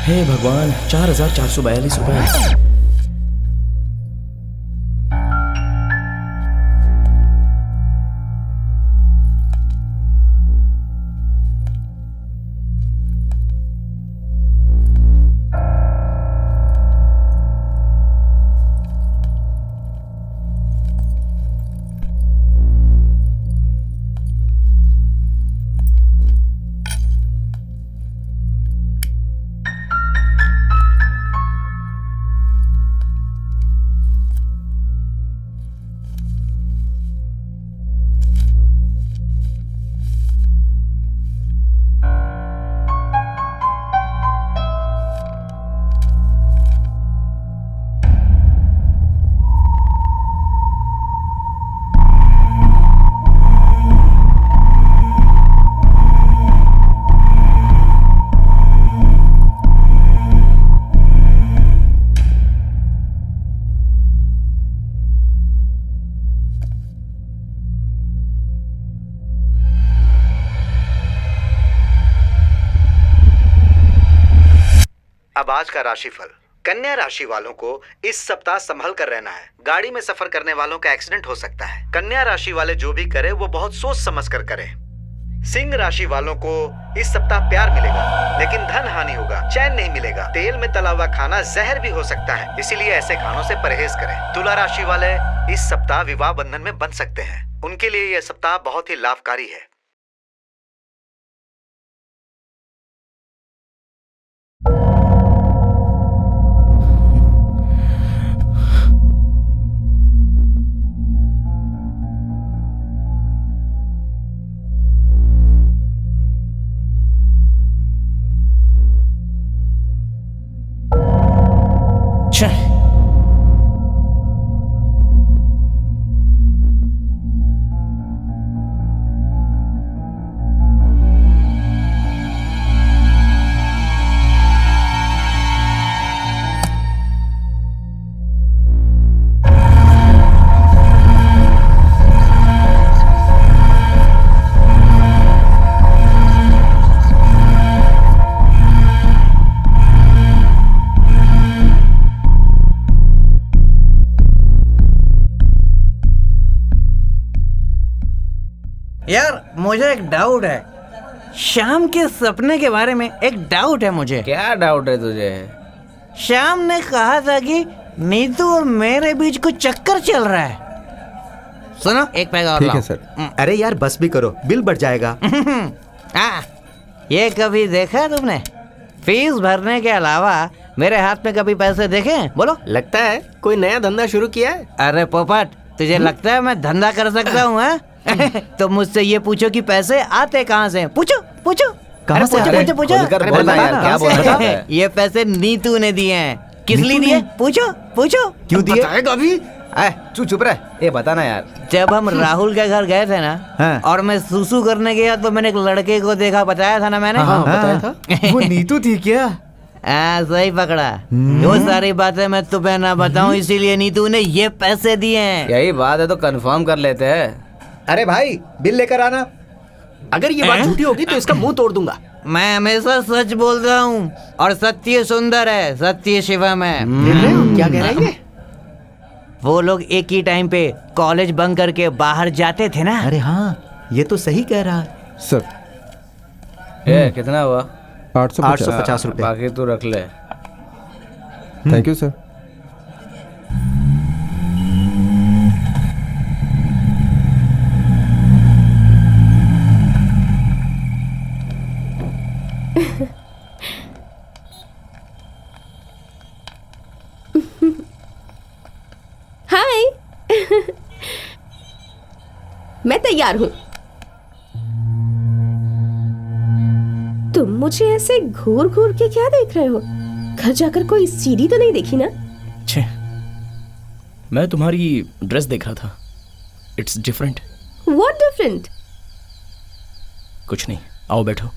हे भगवान, 4442 रुपए। अब आज का राशिफल। कन्या राशि वालों को इस सप्ताह संभल कर रहना है। गाड़ी में सफर करने वालों का एक्सीडेंट हो सकता है। कन्या राशि वाले जो भी करे वो बहुत सोच समझ कर करे। सिंह राशि वालों को इस सप्ताह प्यार मिलेगा, लेकिन धन हानि होगा, चैन नहीं मिलेगा। तेल में तला हुआ खाना जहर भी हो सकता है, इसीलिए ऐसे खानों से परहेज करें। तुला राशि वाले इस सप्ताह विवाह बंधन में बंध सकते हैं, उनके लिए यह सप्ताह बहुत ही लाभकारी है। यार मुझे एक डाउट है, शाम के सपने के बारे में एक डाउट है मुझे। क्या डाउट है तुझे? शाम ने कहा था कि नीतू और मेरे बीच कुछ चक्कर चल रहा है। सुनो, एक पैग और ठीक लाओ। है सर। अरे यार बस भी करो, बिल बढ़ जाएगा। हाँ, ये कभी देखा है तुमने? फीस भरने के अलावा मेरे हाथ में कभी पैसे देखे हैं? बोलो। लगता है कोई नया धंधा शुरू किया है। अरे पोपट, तुझे लगता है मैं धंधा कर सकता हूँ? तो मुझसे ये पूछो कि पैसे आते कहाँ से? पूछो पूछो। कहाँ से? पूछो पूछो खुलकर बोलना यार, क्या बोल रहा है? ये पैसे नीतू ने दिए हैं। किस लिए दिए? पूछो पूछो। क्यों दिए? बताएगा अभी? चुप रह, ये बताना यार। जब हम राहुल के घर गए थे ना, हाँ। और मैं सुसु करने गया तो मैंने एक लड़के को देखा, बताया था ना मैंने? हाँ, बताया था। वो नीतू थी क्या? सही पकड़ा। वो सारी बातें मैं तुम्हें ना बताऊं, इसीलिए नीतू ने ये पैसे दिए हैं। यही बात है तो कंफर्म कर लेते हैं। अरे भाई बिल लेकर आना। अगर ये बात झूठी होगी तो इसका मुंह तोड़ दूंगा। मैं हमेशा सच बोलता हूँ, और सत्य सुंदर है, सत्य शिवम है। क्या कह रहा है ये? वो लोग एक ही टाइम पे कॉलेज बंक करके बाहर जाते थे ना। अरे हाँ, ये तो सही कह रहा है। सर कितना हुआ? 850 रुपए। बाकी तू रख ले। Thank you sir. हाय। मैं तैयार हूँ। तुम मुझे ऐसे घूर घूर के क्या देख रहे हो? घर जाकर कोई सीढ़ी तो नहीं देखी ना? छे, मैं तुम्हारी ड्रेस देख रहा था। It's different. What different? कुछ नहीं, आओ बैठो।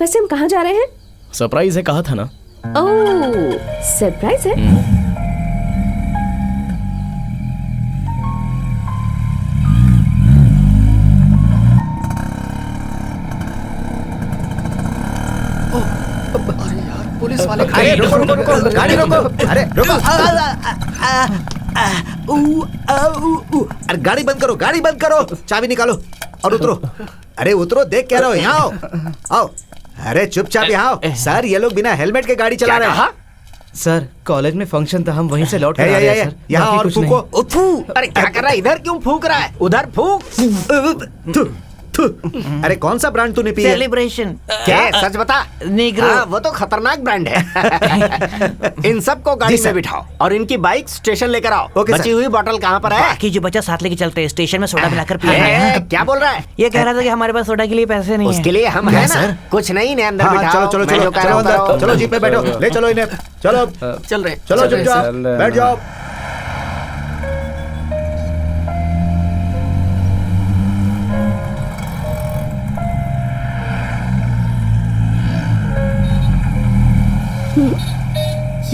वैसे हम कहाँ जा रहे हैं? सरप्राइज है, कहा था ना। ओह, सरप्राइज है? पुलिस वाले अरे रुको रुको रुको, गाड़ी रोको। अरे रुको। अरे गाड़ी बंद करो, गाड़ी बंद करो, चाबी निकालो और उतरो। अरे उतरो, देख कह रहा हो, यहाँ आओ आओ। अरे चुपचाप यहाँ आओ। सर ये लोग बिना हेलमेट के गाड़ी चला रहे हैं। सर कॉलेज में फंक्शन था, हम वहीं से लौट कर आ रहे हैं सर। यहाँ और फूको। अरे क्या कर रहा है? इधर क्यों फूक रहा है? उधर फूक। अरे कौन सा ब्रांड तूने पिया? सेलिब्रेशन। क्या? सच बता। नीग्रो। हाँ, वो तो खतरनाक ब्रांड है। इन सबको गाड़ी में बिठाओ और इनकी बाइक स्टेशन लेकर आओ। बची हुई बोतल कहाँ पर है? बाकी जो बचा साथ लेके चलते हैं, स्टेशन में सोडा मिलाकर ए, क्या बोल रहा है? ये कह रहा था कि हमारे पास सोडा के लिए पैसे नहीं है। उसके लिए हम हैं ना। कुछ नहीं, इन्हें अंदर हाँ, बिठाओ। चलो चलो मैं चलो जो कह रहा चलो हूँ अंदर, करो। चलो जीप पे बैठो, ले चलो इन्हें। चलो चल रहे। चलो चुपचाप बैठ जाओ।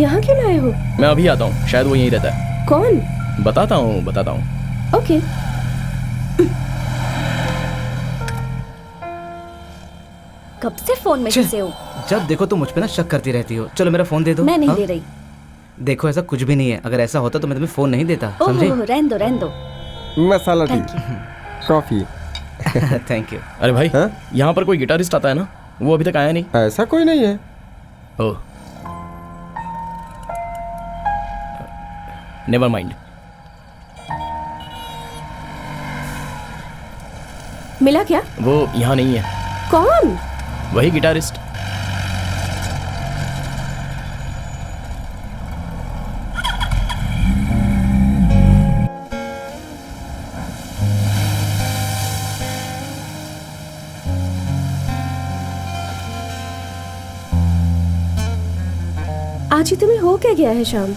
यहाँ क्यों लाए हो? मैं अभी आता हूँ, शायद वो यहीं रहता है। कौन? बताता हूँ। ओके। कब से फोन में घुसे हो? जब देखो तुम मुझ पे ना शक करती रहती हो। चलो मेरा फोन दे दो। मैं नहीं हाँ? दे रही। देखो ऐसा कुछ भी नहीं है, अगर ऐसा होता तो मैं तुम्हें फोन नहीं देता, समझे? ओह, रहने दो रहने दो। Masala tea, Thank coffee. Thank you. अरे भाई, हाँ? यहाँ पर कोई गिटारिस्ट आता है ना? वो अभी तक आया नहीं। ऐसा कोई नहीं है। ओह, नेवर माइंड। मिला क्या? वो यहाँ नहीं है। कौन? वही गिटारिस्ट। आज ही तुम्हें हो क्या गया है शाम?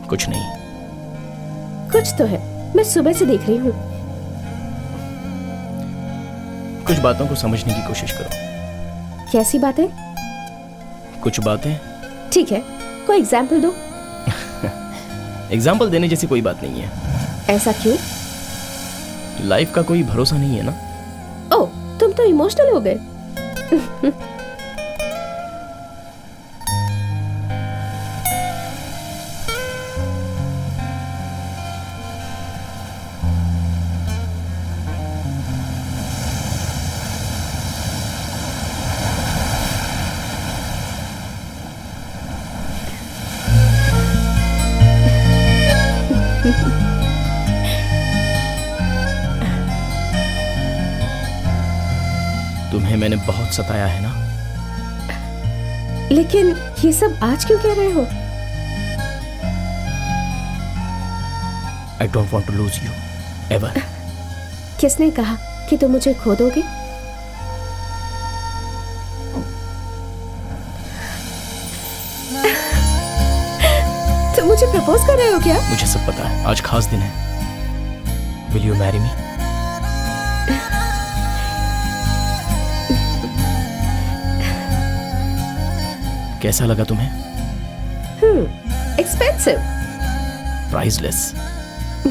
कुछ नहीं। कुछ तो है, मैं सुबह से देख रही हूँ। कुछ बातों को समझने की कोशिश करो। कैसी बातें? कुछ बातें। ठीक है, कोई एग्जाम्पल दो। एग्जाम्पल देने जैसी कोई बात नहीं है। ऐसा क्यों? लाइफ का कोई भरोसा नहीं है ना। ओह, तुम तो इमोशनल हो गए। तुम्हें मैंने बहुत सताया है ना। लेकिन ये सब आज क्यों कह रहे हो? I don't want to lose you ever. किसने कहा कि तुम मुझे खो दोगे? तुम मुझे प्रपोज कर रहे हो क्या? मुझे सब पता है, आज खास दिन है। Will you marry me? कैसा लगा तुम्हें? Expensive. Priceless.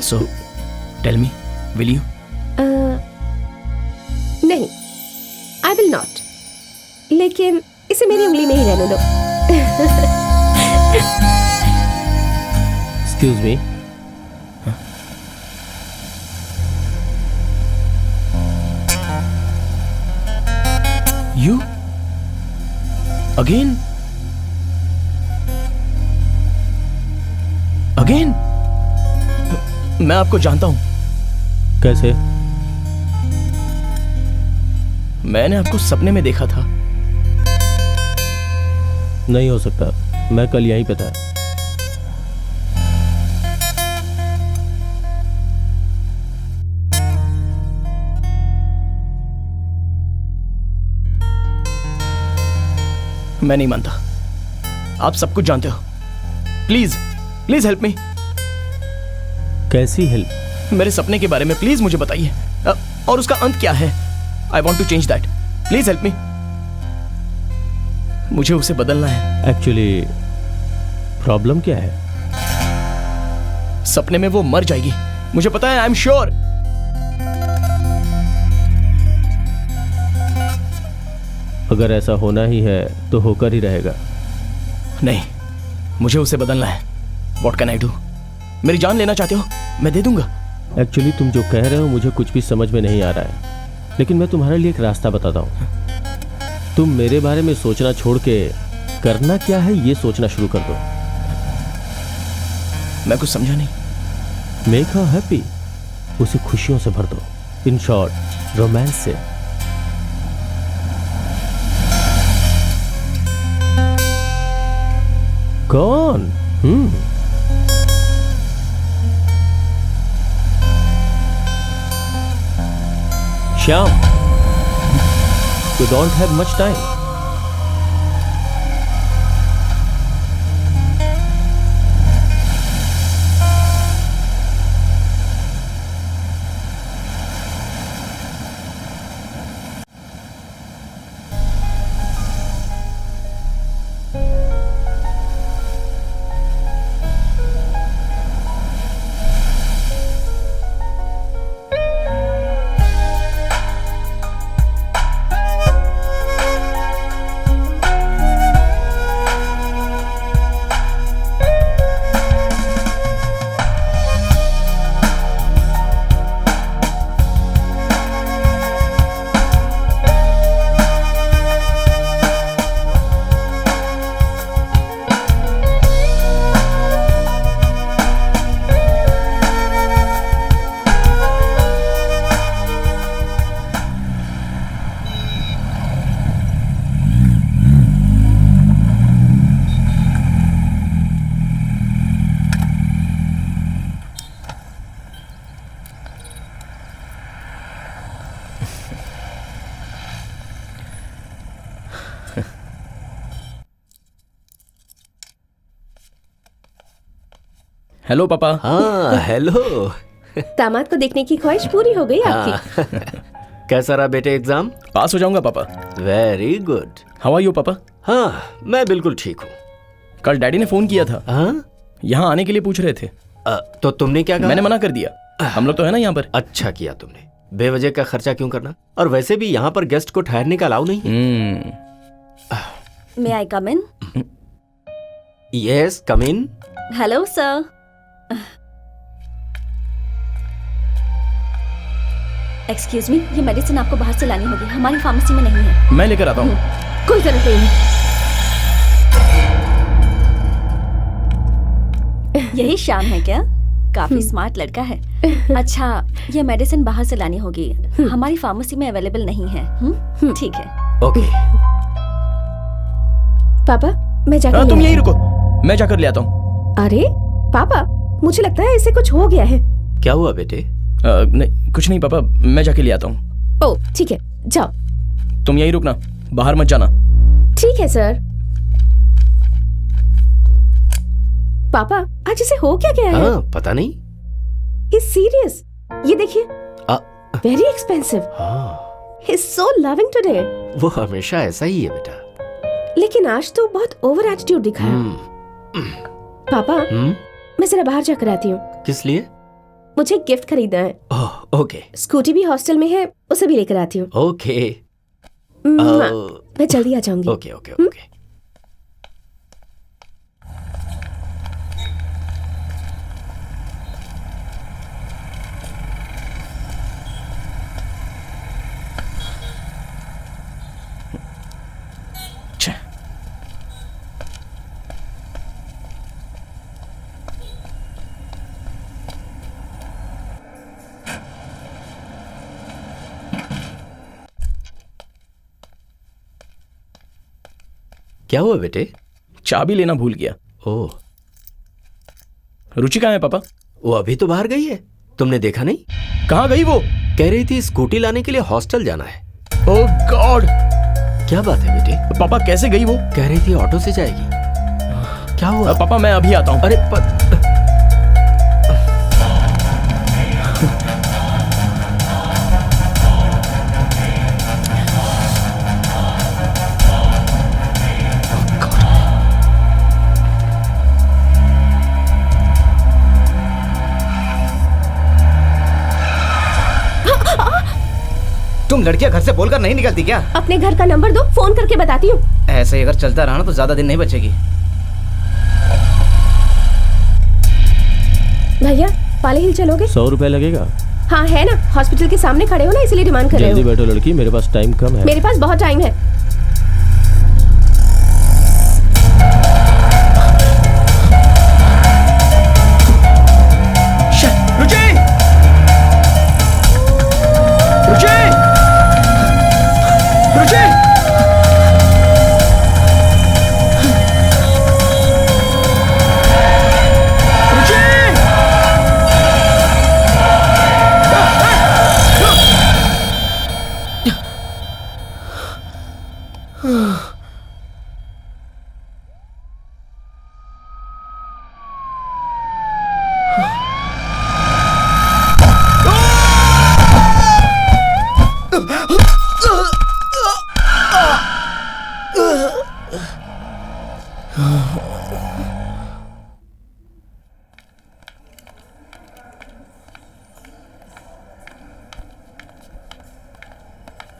So tell me, will you? नहीं, आई विल नॉट। लेकिन इसे मेरी उंगली में ही रहने दो। Excuse me. You? Again? Again? मैं आपको जानता हूं। कैसे? मैंने आपको सपने में देखा था। नहीं हो सकता, मैं कल यहीं पे था। मैं नहीं मानता, आप सब कुछ जानते हो। प्लीज प्लीज हेल्प मी। कैसी हेल्प? मेरे सपने के बारे में प्लीज मुझे बताइए, और उसका अंत क्या है। I want to change that, please help me. मुझे उसे बदलना है। एक्चुअली प्रॉब्लम क्या है? सपने में वो मर जाएगी, मुझे पता है, आई एम श्योर। अगर ऐसा होना ही है तो होकर ही रहेगा। नहीं, मुझे उसे बदलना है। What can I do? मेरी जान लेना चाहते हो? मैं दे दूंगा। एक्चुअली तुम जो कह रहे हो मुझे कुछ भी समझ में नहीं आ रहा है, लेकिन मैं तुम्हारे लिए एक रास्ता बताता हूँ। तुम मेरे बारे में सोचना छोड़ के करना क्या है ये सोचना शुरू कर दो। मैं कुछ समझा नहीं। मेक हर हैप्पी, उसे खुशियों से भर दो। इन शॉर्ट, रोमांस से। कौन? Shyam, you don't have much time. Hello पापा। हाँ हेलो। दामाद को देखने की ख्वाहिश पूरी हो गई आपकी। कैसा रहा बेटे एग्जाम? पास हो जाऊंगा पापा। Very good. How are you पापा? हाँ मैं बिल्कुल ठीक हूँ। कल डैडी ने फोन किया था। हाँ? यहाँ आने के लिए पूछ रहे थे। तो तुमने क्या कहा? मैंने मना कर दिया, हम लोग तो है ना यहाँ पर। अच्छा किया तुमने, बेवजह का खर्चा क्यों करना। और वैसे भी यहाँ पर गेस्ट को ठहरने का अलाउ नहीं है। May I come in? Yes come in. Hello sir. Excuse me, ये मेडिसिन आपको बाहर से लानी होगी, हमारी फार्मेसी में नहीं है। मैं लेकर आता हूँ। कोई जरूरत नहीं है। यही श्याम है क्या? काफी स्मार्ट लड़का है। अच्छा, ये मेडिसिन बाहर से लानी होगी, हमारी फार्मेसी में अवेलेबल नहीं है। ठीक है। ओके। पापा मैं जाकर तुम यही रुको, मैं जाकर ले आता हूँ। अरे पापा, मुझे लगता है इसे कुछ हो गया है। क्या हुआ बेटे? नहीं कुछ नहीं पापा, मैं जाके ले आता हूँ। ओ ठीक है, जाओ। तुम यहीं रुकना, बाहर मत जाना। ठीक है सर। पापा आज इसे हो क्या गया है? हाँ पता नहीं। He's serious. ये देखिए, very expensive. हाँ He's so loving today. वो हमेशा ऐसा ही है बेटा। लेकिन आज तो बहुत ओवर एटीट्यूड दिखाया। पापा, मैं जरा बाहर जाकर आती हूँ। किस लिए? मुझे गिफ्ट खरीदना है। ओह, ओके। स्कूटी भी हॉस्टल में है, उसे भी लेकर आती हूँ। ओके। मैं जल्दी आ जाऊंगी। Okay okay okay. क्या हुआ बेटे? चाबी लेना भूल गया। ओह। रुचि कहाँ है पापा? वो अभी तो बाहर गई है, तुमने देखा नहीं? कहाँ गई वो? कह रही थी स्कूटी लाने के लिए हॉस्टल जाना है। ओह गॉड! क्या बात है बेटे? पापा कैसे गई वो? कह रही थी ऑटो से जाएगी। क्या हुआ? पापा मैं अभी आता हूँ। अरे तुम लड़कियां घर से बोलकर नहीं निकलती क्या? अपने घर का नंबर दो, फोन करके बताती हूँ। ऐसे ही अगर चलता रहा ना तो ज्यादा दिन नहीं बचेगी। भैया, पाले हिल चलोगे? 100 रुपए लगेगा। हाँ है ना, हॉस्पिटल के सामने खड़े हो ना, इसलिए डिमांड कर रहे हो। जल्दी बैठो लड़की, मेरे पास टाइम कम है। मेरे पास बहुत टाइम है।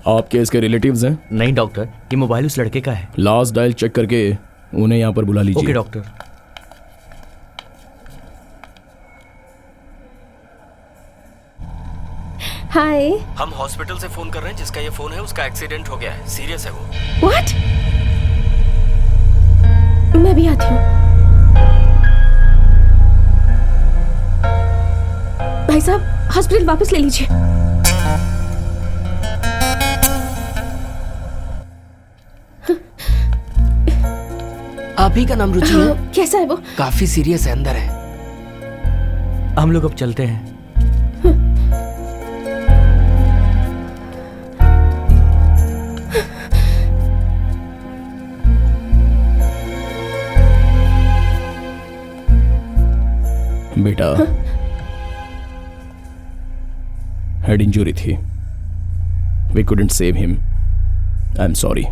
आपके इसके रिलेटिव्स हैं? नहीं डॉक्टर, ये मोबाइल उस लड़के का है। लास्ट डायल चेक करके उन्हें यहाँ पर बुला लीजिए। Okay doctor. हाय। हम हॉस्पिटल से फोन कर रहे हैं, जिसका ये फोन है उसका एक्सीडेंट हो गया है, सीरियस है वो। व्हाट? मैं भी आती हूँ। भाई साहब, हॉस्पिटल वापस ले लीजिए। आप ही का नाम रुचि है? कैसा है वो? काफी सीरियस है, अंदर है। हम लोग अब चलते हैं। बेटा, हेड इंजरी थी। We couldn't save him. I am sorry.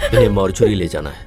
इन्हें मॉर्चुरी ले जाना है।